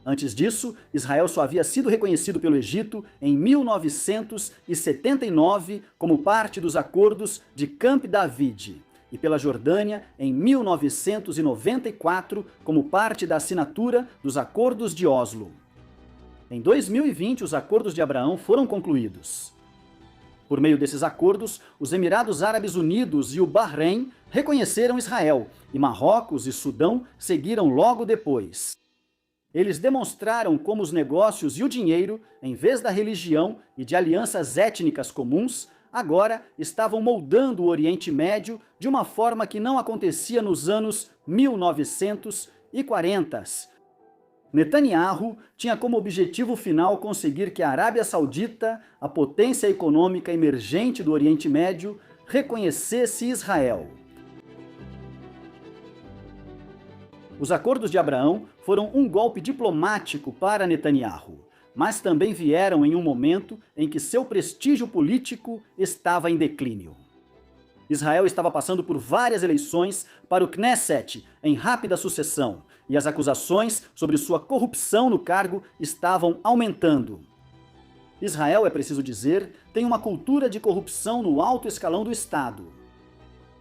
S1: Antes disso, Israel só havia sido reconhecido pelo Egito em 1979 como parte dos acordos de Camp David e pela Jordânia em 1994 como parte da assinatura dos acordos de Oslo. Em 2020, os acordos de Abraão foram concluídos. Por meio desses acordos, os Emirados Árabes Unidos e o Bahrein reconheceram Israel, e Marrocos e Sudão seguiram logo depois. Eles demonstraram como os negócios e o dinheiro, em vez da religião e de alianças étnicas comuns, agora estavam moldando o Oriente Médio de uma forma que não acontecia nos anos 1940. Netanyahu tinha como objetivo final conseguir que a Arábia Saudita, a potência econômica emergente do Oriente Médio, reconhecesse Israel. Os acordos de Abraão foram um golpe diplomático para Netanyahu, mas também vieram em um momento em que seu prestígio político estava em declínio. Israel estava passando por várias eleições para o Knesset em rápida sucessão, e as acusações sobre sua corrupção no cargo estavam aumentando. Israel, é preciso dizer, tem uma cultura de corrupção no alto escalão do Estado.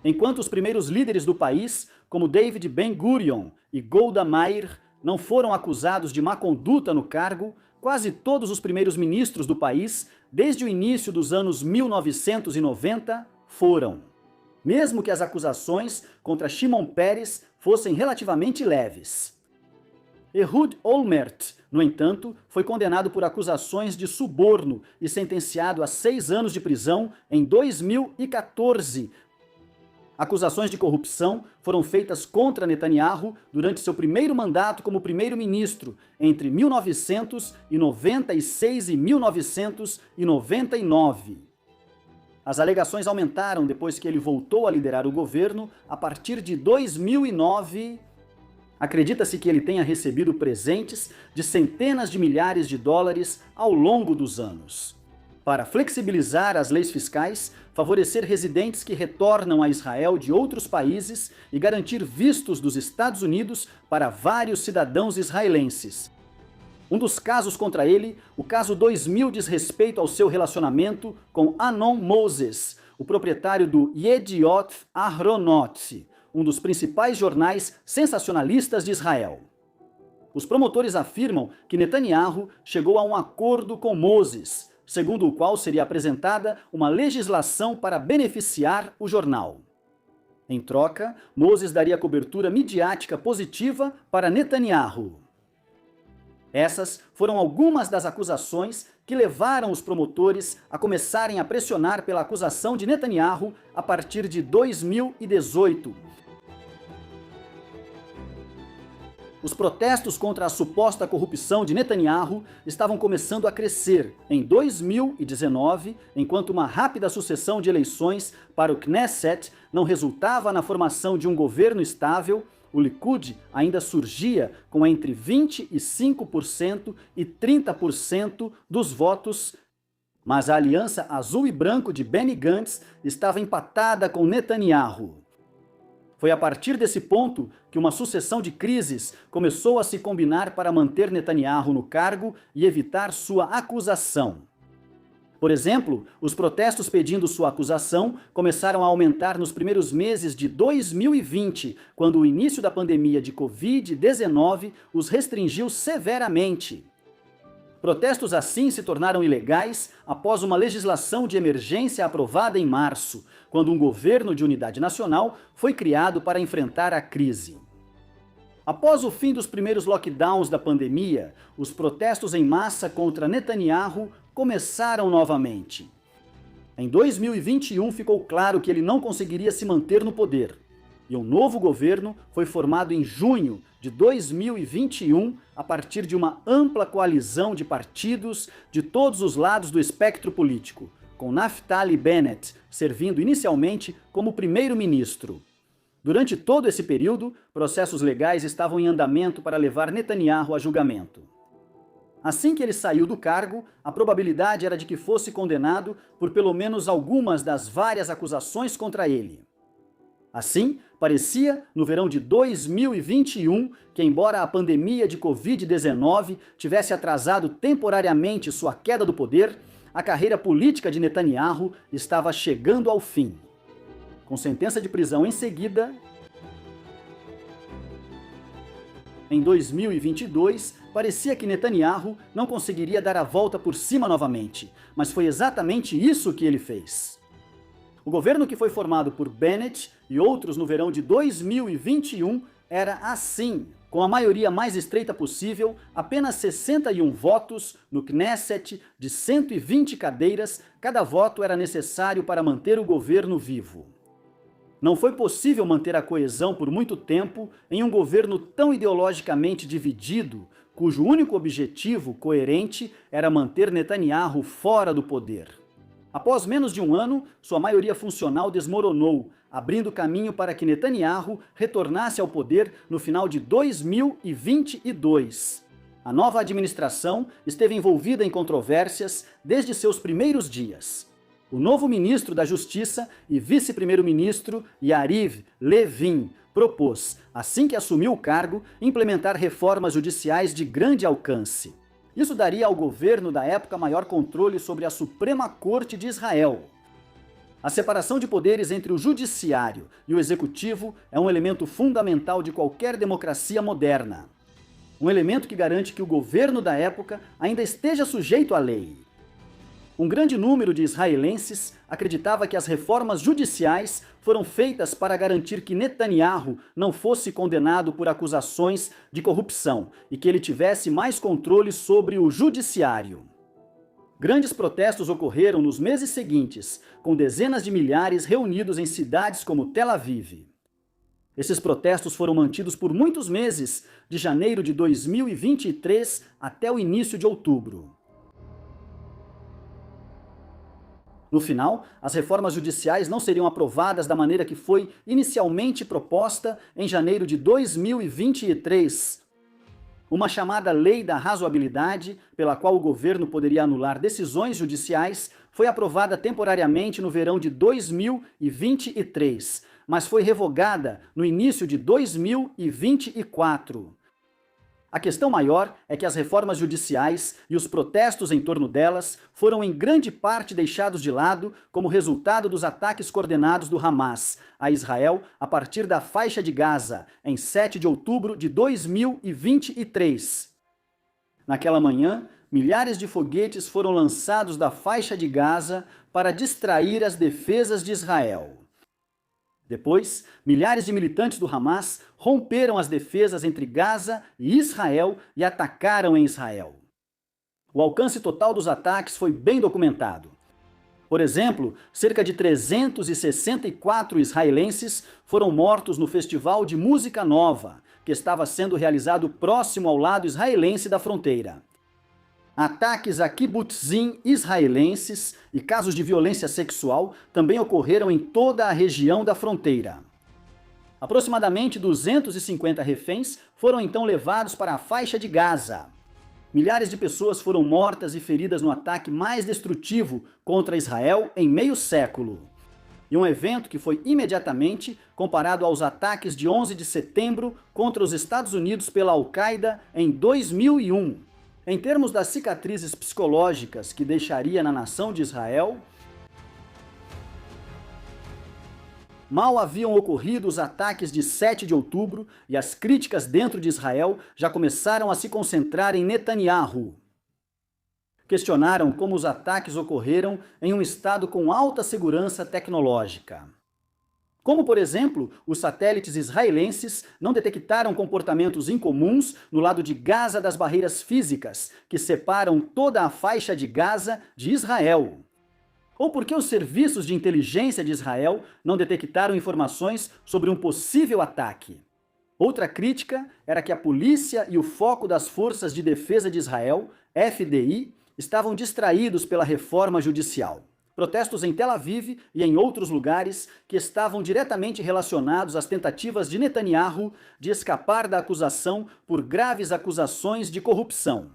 S1: Enquanto os primeiros líderes do país, como David Ben-Gurion e Golda Meir, não foram acusados de má conduta no cargo, quase todos os primeiros ministros do país, desde o início dos anos 1990, foram. Mesmo que as acusações contra Shimon Peres fossem relativamente leves. Ehud Olmert, no entanto, foi condenado por acusações de suborno e sentenciado a 6 anos de prisão em 2014. Acusações de corrupção foram feitas contra Netanyahu durante seu primeiro mandato como primeiro-ministro, entre 1996 e 1999. As alegações aumentaram depois que ele voltou a liderar o governo a partir de 2009. Acredita-se que ele tenha recebido presentes de centenas de milhares de dólares ao longo dos anos. Para flexibilizar as leis fiscais, favorecer residentes que retornam a Israel de outros países e garantir vistos dos Estados Unidos para vários cidadãos israelenses. Um dos casos contra ele, o caso 2000, diz respeito ao seu relacionamento com Anon Moses, o proprietário do Yediot Ahronot, um dos principais jornais sensacionalistas de Israel. Os promotores afirmam que Netanyahu chegou a um acordo com Moses, segundo o qual seria apresentada uma legislação para beneficiar o jornal. Em troca, Moses daria cobertura midiática positiva para Netanyahu. Essas foram algumas das acusações que levaram os promotores a começarem a pressionar pela acusação de Netanyahu a partir de 2018. Os protestos contra a suposta corrupção de Netanyahu estavam começando a crescer em 2019, enquanto uma rápida sucessão de eleições para o Knesset não resultava na formação de um governo estável. O Likud ainda surgia com entre 25% e 30% dos votos, mas a aliança azul e branco de Benny Gantz estava empatada com Netanyahu. Foi a partir desse ponto que uma sucessão de crises começou a se combinar para manter Netanyahu no cargo e evitar sua acusação. Por exemplo, os protestos pedindo sua acusação começaram a aumentar nos primeiros meses de 2020, quando o início da pandemia de Covid-19 os restringiu severamente. Protestos assim se tornaram ilegais após uma legislação de emergência aprovada em março, quando um governo de unidade nacional foi criado para enfrentar a crise. Após o fim dos primeiros lockdowns da pandemia, os protestos em massa contra Netanyahu começaram novamente. Em 2021 ficou claro que ele não conseguiria se manter no poder, e um novo governo foi formado em junho de 2021 a partir de uma ampla coalizão de partidos de todos os lados do espectro político, com Naftali Bennett servindo inicialmente como primeiro-ministro. Durante todo esse período, processos legais estavam em andamento para levar Netanyahu a julgamento. Assim que ele saiu do cargo, a probabilidade era de que fosse condenado por pelo menos algumas das várias acusações contra ele. Assim, parecia, no verão de 2021, que embora a pandemia de Covid-19 tivesse atrasado temporariamente sua queda do poder, a carreira política de Netanyahu estava chegando ao fim. Com sentença de prisão em seguida, em 2022, parecia que Netanyahu não conseguiria dar a volta por cima novamente, mas foi exatamente isso que ele fez. O governo que foi formado por Bennett e outros no verão de 2021 era assim, com a maioria mais estreita possível, apenas 61 votos no Knesset de 120 cadeiras, cada voto era necessário para manter o governo vivo. Não foi possível manter a coesão por muito tempo em um governo tão ideologicamente dividido, cujo único objetivo coerente era manter Netanyahu fora do poder. Após menos de um ano, sua maioria funcional desmoronou, abrindo caminho para que Netanyahu retornasse ao poder no final de 2022. A nova administração esteve envolvida em controvérsias desde seus primeiros dias. O novo ministro da Justiça e vice-primeiro-ministro, Yariv Levin, propôs, assim que assumiu o cargo, implementar reformas judiciais de grande alcance. Isso daria ao governo da época maior controle sobre a Suprema Corte de Israel. A separação de poderes entre o judiciário e o executivo é um elemento fundamental de qualquer democracia moderna. Um elemento que garante que o governo da época ainda esteja sujeito à lei. Um grande número de israelenses acreditava que as reformas judiciais foram feitas para garantir que Netanyahu não fosse condenado por acusações de corrupção e que ele tivesse mais controle sobre o judiciário. Grandes protestos ocorreram nos meses seguintes, com dezenas de milhares reunidos em cidades como Tel Aviv. Esses protestos foram mantidos por muitos meses, de janeiro de 2023 até o início de outubro. No final, as reformas judiciais não seriam aprovadas da maneira que foi inicialmente proposta em janeiro de 2023. Uma chamada Lei da Razoabilidade, pela qual o governo poderia anular decisões judiciais, foi aprovada temporariamente no verão de 2023, mas foi revogada no início de 2024. A questão maior é que as reformas judiciais e os protestos em torno delas foram em grande parte deixados de lado como resultado dos ataques coordenados do Hamas a Israel a partir da faixa de Gaza, em 7 de outubro de 2023. Naquela manhã, milhares de foguetes foram lançados da faixa de Gaza para distrair as defesas de Israel. Depois, milhares de militantes do Hamas romperam as defesas entre Gaza e Israel e atacaram em Israel. O alcance total dos ataques foi bem documentado. Por exemplo, cerca de 364 israelenses foram mortos no Festival de Música Nova, que estava sendo realizado próximo ao lado israelense da fronteira. Ataques a kibbutzim israelenses e casos de violência sexual também ocorreram em toda a região da fronteira. Aproximadamente 250 reféns foram então levados para a faixa de Gaza. Milhares de pessoas foram mortas e feridas no ataque mais destrutivo contra Israel em meio século. E um evento que foi imediatamente comparado aos ataques de 11 de setembro contra os Estados Unidos pela Al-Qaeda em 2001. Em termos das cicatrizes psicológicas que deixaria na nação de Israel, mal haviam ocorrido os ataques de 7 de outubro e as críticas dentro de Israel já começaram a se concentrar em Netanyahu. Questionaram como os ataques ocorreram em um estado com alta segurança tecnológica. Como, por exemplo, os satélites israelenses não detectaram comportamentos incomuns no lado de Gaza das barreiras físicas que separam toda a faixa de Gaza de Israel. Ou porque os serviços de inteligência de Israel não detectaram informações sobre um possível ataque. Outra crítica era que a polícia e o foco das Forças de Defesa de Israel, FDI, estavam distraídos pela reforma judicial. Protestos em Tel Aviv e em outros lugares que estavam diretamente relacionados às tentativas de Netanyahu de escapar da acusação por graves acusações de corrupção.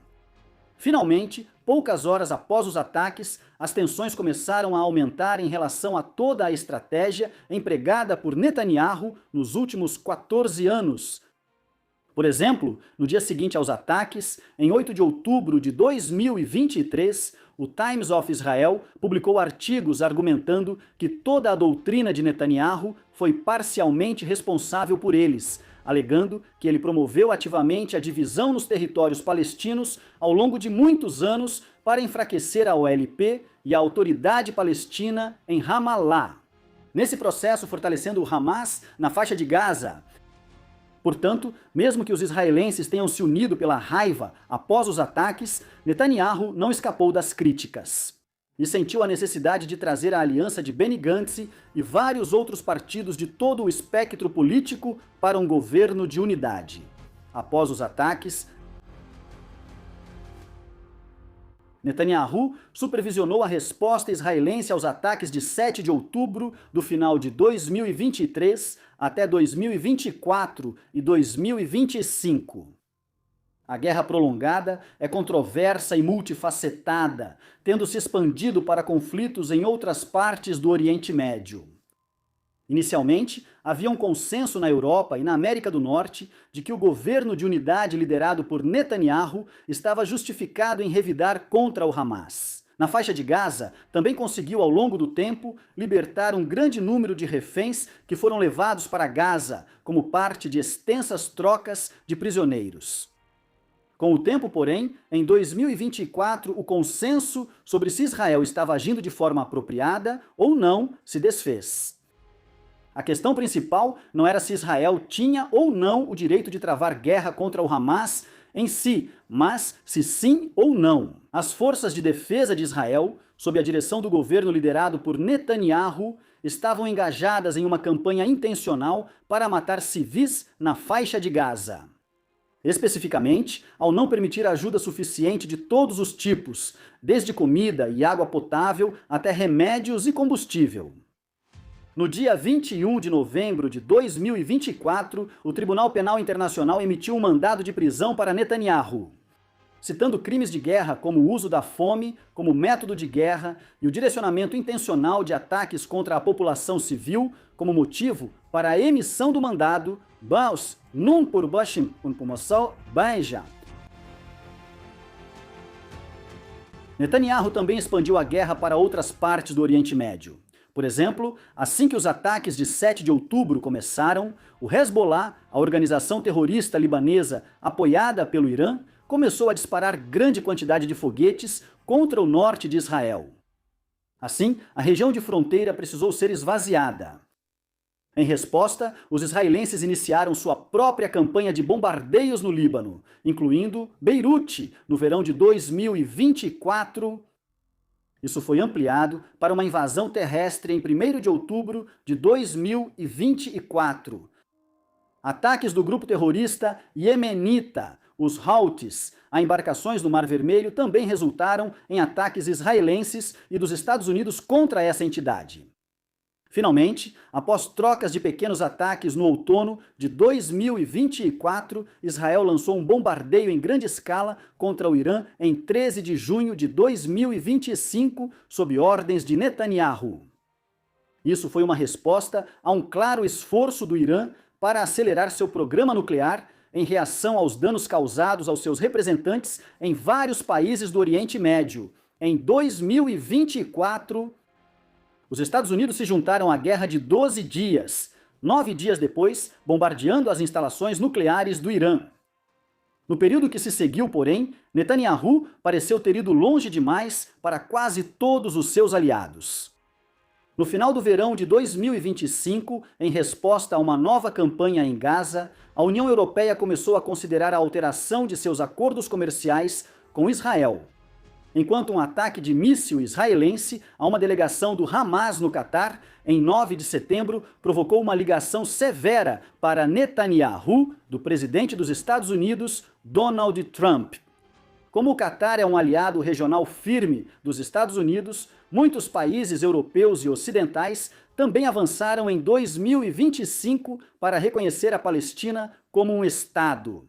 S1: Finalmente, poucas horas após os ataques, as tensões começaram a aumentar em relação a toda a estratégia empregada por Netanyahu nos últimos 14 anos. Por exemplo, no dia seguinte aos ataques, em 8 de outubro de 2023, o Times of Israel publicou artigos argumentando que toda a doutrina de Netanyahu foi parcialmente responsável por eles, alegando que ele promoveu ativamente a divisão nos territórios palestinos ao longo de muitos anos para enfraquecer a OLP e a Autoridade Palestina em Ramallah. Nesse processo, fortalecendo o Hamas na faixa de Gaza. Portanto, mesmo que os israelenses tenham se unido pela raiva após os ataques, Netanyahu não escapou das críticas. E sentiu a necessidade de trazer a aliança de Benny Gantz e vários outros partidos de todo o espectro político para um governo de unidade. Após os ataques, Netanyahu supervisionou a resposta israelense aos ataques de 7 de outubro do final de 2023 até 2024 e 2025. A guerra prolongada é controversa e multifacetada, tendo se expandido para conflitos em outras partes do Oriente Médio. Inicialmente, havia um consenso na Europa e na América do Norte de que o governo de unidade liderado por Netanyahu estava justificado em revidar contra o Hamas. Na faixa de Gaza, também conseguiu ao longo do tempo libertar um grande número de reféns que foram levados para Gaza como parte de extensas trocas de prisioneiros. Com o tempo, porém, em 2024, o consenso sobre se Israel estava agindo de forma apropriada ou não se desfez. A questão principal não era se Israel tinha ou não o direito de travar guerra contra o Hamas em si, mas se sim ou não. As forças de defesa de Israel, sob a direção do governo liderado por Netanyahu, estavam engajadas em uma campanha intencional para matar civis na faixa de Gaza. Especificamente, ao não permitir ajuda suficiente de todos os tipos, desde comida e água potável até remédios e combustível. No dia 21 de novembro de 2024, o Tribunal Penal Internacional emitiu um mandado de prisão para Netanyahu, citando crimes de guerra como o uso da fome como método de guerra e o direcionamento intencional de ataques contra a população civil como motivo para a emissão do mandado Baus Nun Purbashim Unpumossal Baija. Netanyahu também expandiu a guerra para outras partes do Oriente Médio. Por exemplo, assim que os ataques de 7 de outubro começaram, o Hezbollah, a organização terrorista libanesa apoiada pelo Irã, começou a disparar grande quantidade de foguetes contra o norte de Israel. Assim, a região de fronteira precisou ser esvaziada. Em resposta, os israelenses iniciaram sua própria campanha de bombardeios no Líbano, incluindo Beirute, no verão de 2024. Isso foi ampliado para uma invasão terrestre em 1º de outubro de 2024. Ataques do grupo terrorista iemenita, os Houthis, a embarcações no Mar Vermelho também resultaram em ataques israelenses e dos Estados Unidos contra essa entidade. Finalmente, após trocas de pequenos ataques no outono de 2024, Israel lançou um bombardeio em grande escala contra o Irã em 13 de junho de 2025, sob ordens de Netanyahu. Isso foi uma resposta a um claro esforço do Irã para acelerar seu programa nuclear em reação aos danos causados aos seus representantes em vários países do Oriente Médio. Em 2024, os Estados Unidos se juntaram à guerra de 12 dias, 9 dias depois, bombardeando as instalações nucleares do Irã. No período que se seguiu, porém, Netanyahu pareceu ter ido longe demais para quase todos os seus aliados. No final do verão de 2025, em resposta a uma nova campanha em Gaza, a União Europeia começou a considerar a alteração de seus acordos comerciais com Israel, enquanto um ataque de míssil israelense a uma delegação do Hamas no Catar, em 9 de setembro, provocou uma ligação severa para Netanyahu, do presidente dos Estados Unidos, Donald Trump. Como o Catar é um aliado regional firme dos Estados Unidos, muitos países europeus e ocidentais também avançaram em 2025 para reconhecer a Palestina como um Estado.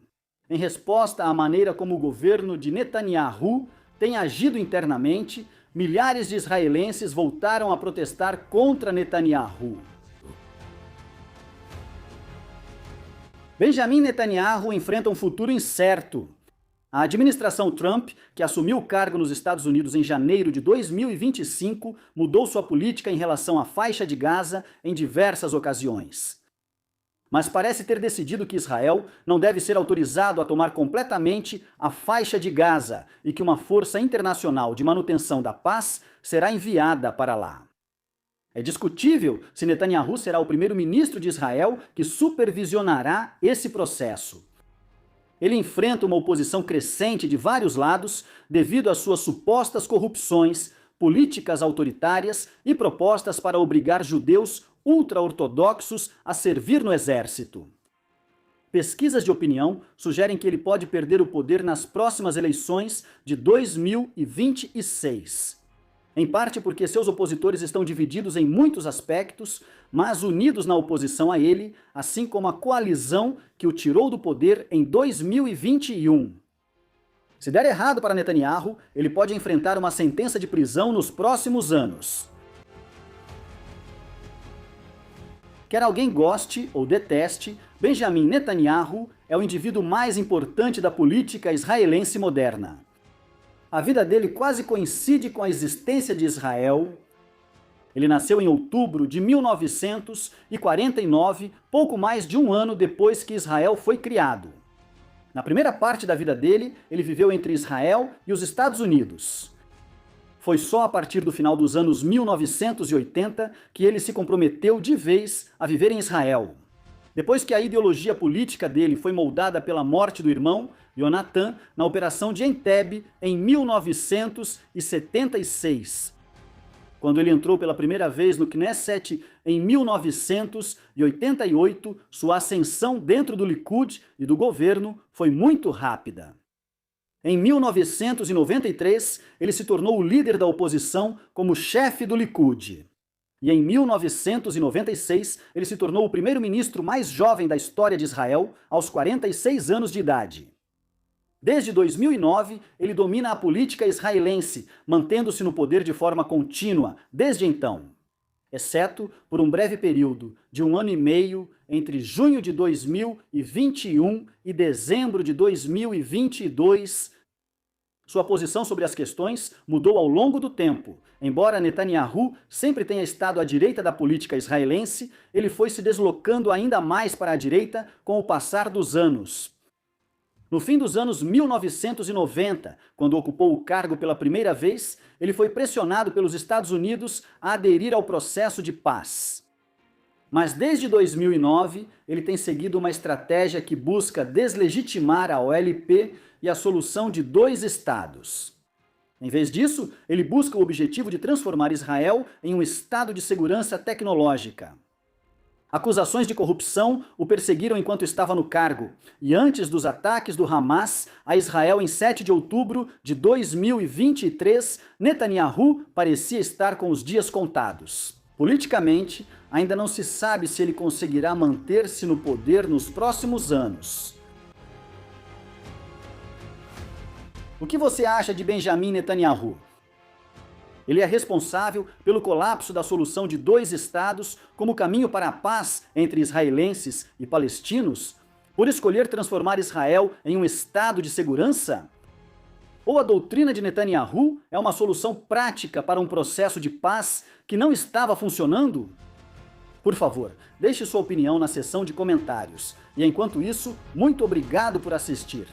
S1: Em resposta à maneira como o governo de Netanyahu tem agido internamente, milhares de israelenses voltaram a protestar contra Netanyahu. Benjamin Netanyahu enfrenta um futuro incerto. A administração Trump, que assumiu o cargo nos Estados Unidos em janeiro de 2025, mudou sua política em relação à faixa de Gaza em diversas ocasiões. Mas parece ter decidido que Israel não deve ser autorizado a tomar completamente a faixa de Gaza e que uma força internacional de manutenção da paz será enviada para lá. É discutível se Netanyahu será o primeiro-ministro de Israel que supervisionará esse processo. Ele enfrenta uma oposição crescente de vários lados devido às suas supostas corrupções, políticas autoritárias e propostas para obrigar judeus ultra-ortodoxos a servir no exército. Pesquisas de opinião sugerem que ele pode perder o poder nas próximas eleições de 2026. Em parte porque seus opositores estão divididos em muitos aspectos, mas unidos na oposição a ele, assim como a coalizão que o tirou do poder em 2021. Se der errado para Netanyahu, ele pode enfrentar uma sentença de prisão nos próximos anos. Quer alguém goste ou deteste, Benjamin Netanyahu é o indivíduo mais importante da política israelense moderna. A vida dele quase coincide com a existência de Israel. Ele nasceu em outubro de 1949, pouco mais de um ano depois que Israel foi criado. Na primeira parte da vida dele, ele viveu entre Israel e os Estados Unidos. Foi só a partir do final dos anos 1980 que ele se comprometeu de vez a viver em Israel. Depois que a ideologia política dele foi moldada pela morte do irmão, Yonatan, na Operação de Entebbe, em 1976. Quando ele entrou pela primeira vez no Knesset em 1988, sua ascensão dentro do Likud e do governo foi muito rápida. Em 1993, ele se tornou o líder da oposição como chefe do Likud. E em 1996, ele se tornou o primeiro-ministro mais jovem da história de Israel, aos 46 anos de idade. Desde 2009, ele domina a política israelense, mantendo-se no poder de forma contínua desde então, exceto por um breve período de 1 ano e meio entre junho de 2021 e dezembro de 2022. Sua posição sobre as questões mudou ao longo do tempo. Embora Netanyahu sempre tenha estado à direita da política israelense, ele foi se deslocando ainda mais para a direita com o passar dos anos. No fim dos anos 1990, quando ocupou o cargo pela primeira vez, ele foi pressionado pelos Estados Unidos a aderir ao processo de paz. Mas desde 2009, ele tem seguido uma estratégia que busca deslegitimar a OLP e a solução de dois estados. Em vez disso, ele busca o objetivo de transformar Israel em um estado de segurança tecnológica. Acusações de corrupção o perseguiram enquanto estava no cargo, e antes dos ataques do Hamas a Israel em 7 de outubro de 2023, Netanyahu parecia estar com os dias contados. Politicamente, ainda não se sabe se ele conseguirá manter-se no poder nos próximos anos. O que você acha de Benjamin Netanyahu? Ele é responsável pelo colapso da solução de dois estados como caminho para a paz entre israelenses e palestinos? Por escolher transformar Israel em um estado de segurança? Ou a doutrina de Netanyahu é uma solução prática para um processo de paz que não estava funcionando? Por favor, deixe sua opinião na seção de comentários. E enquanto isso, muito obrigado por assistir.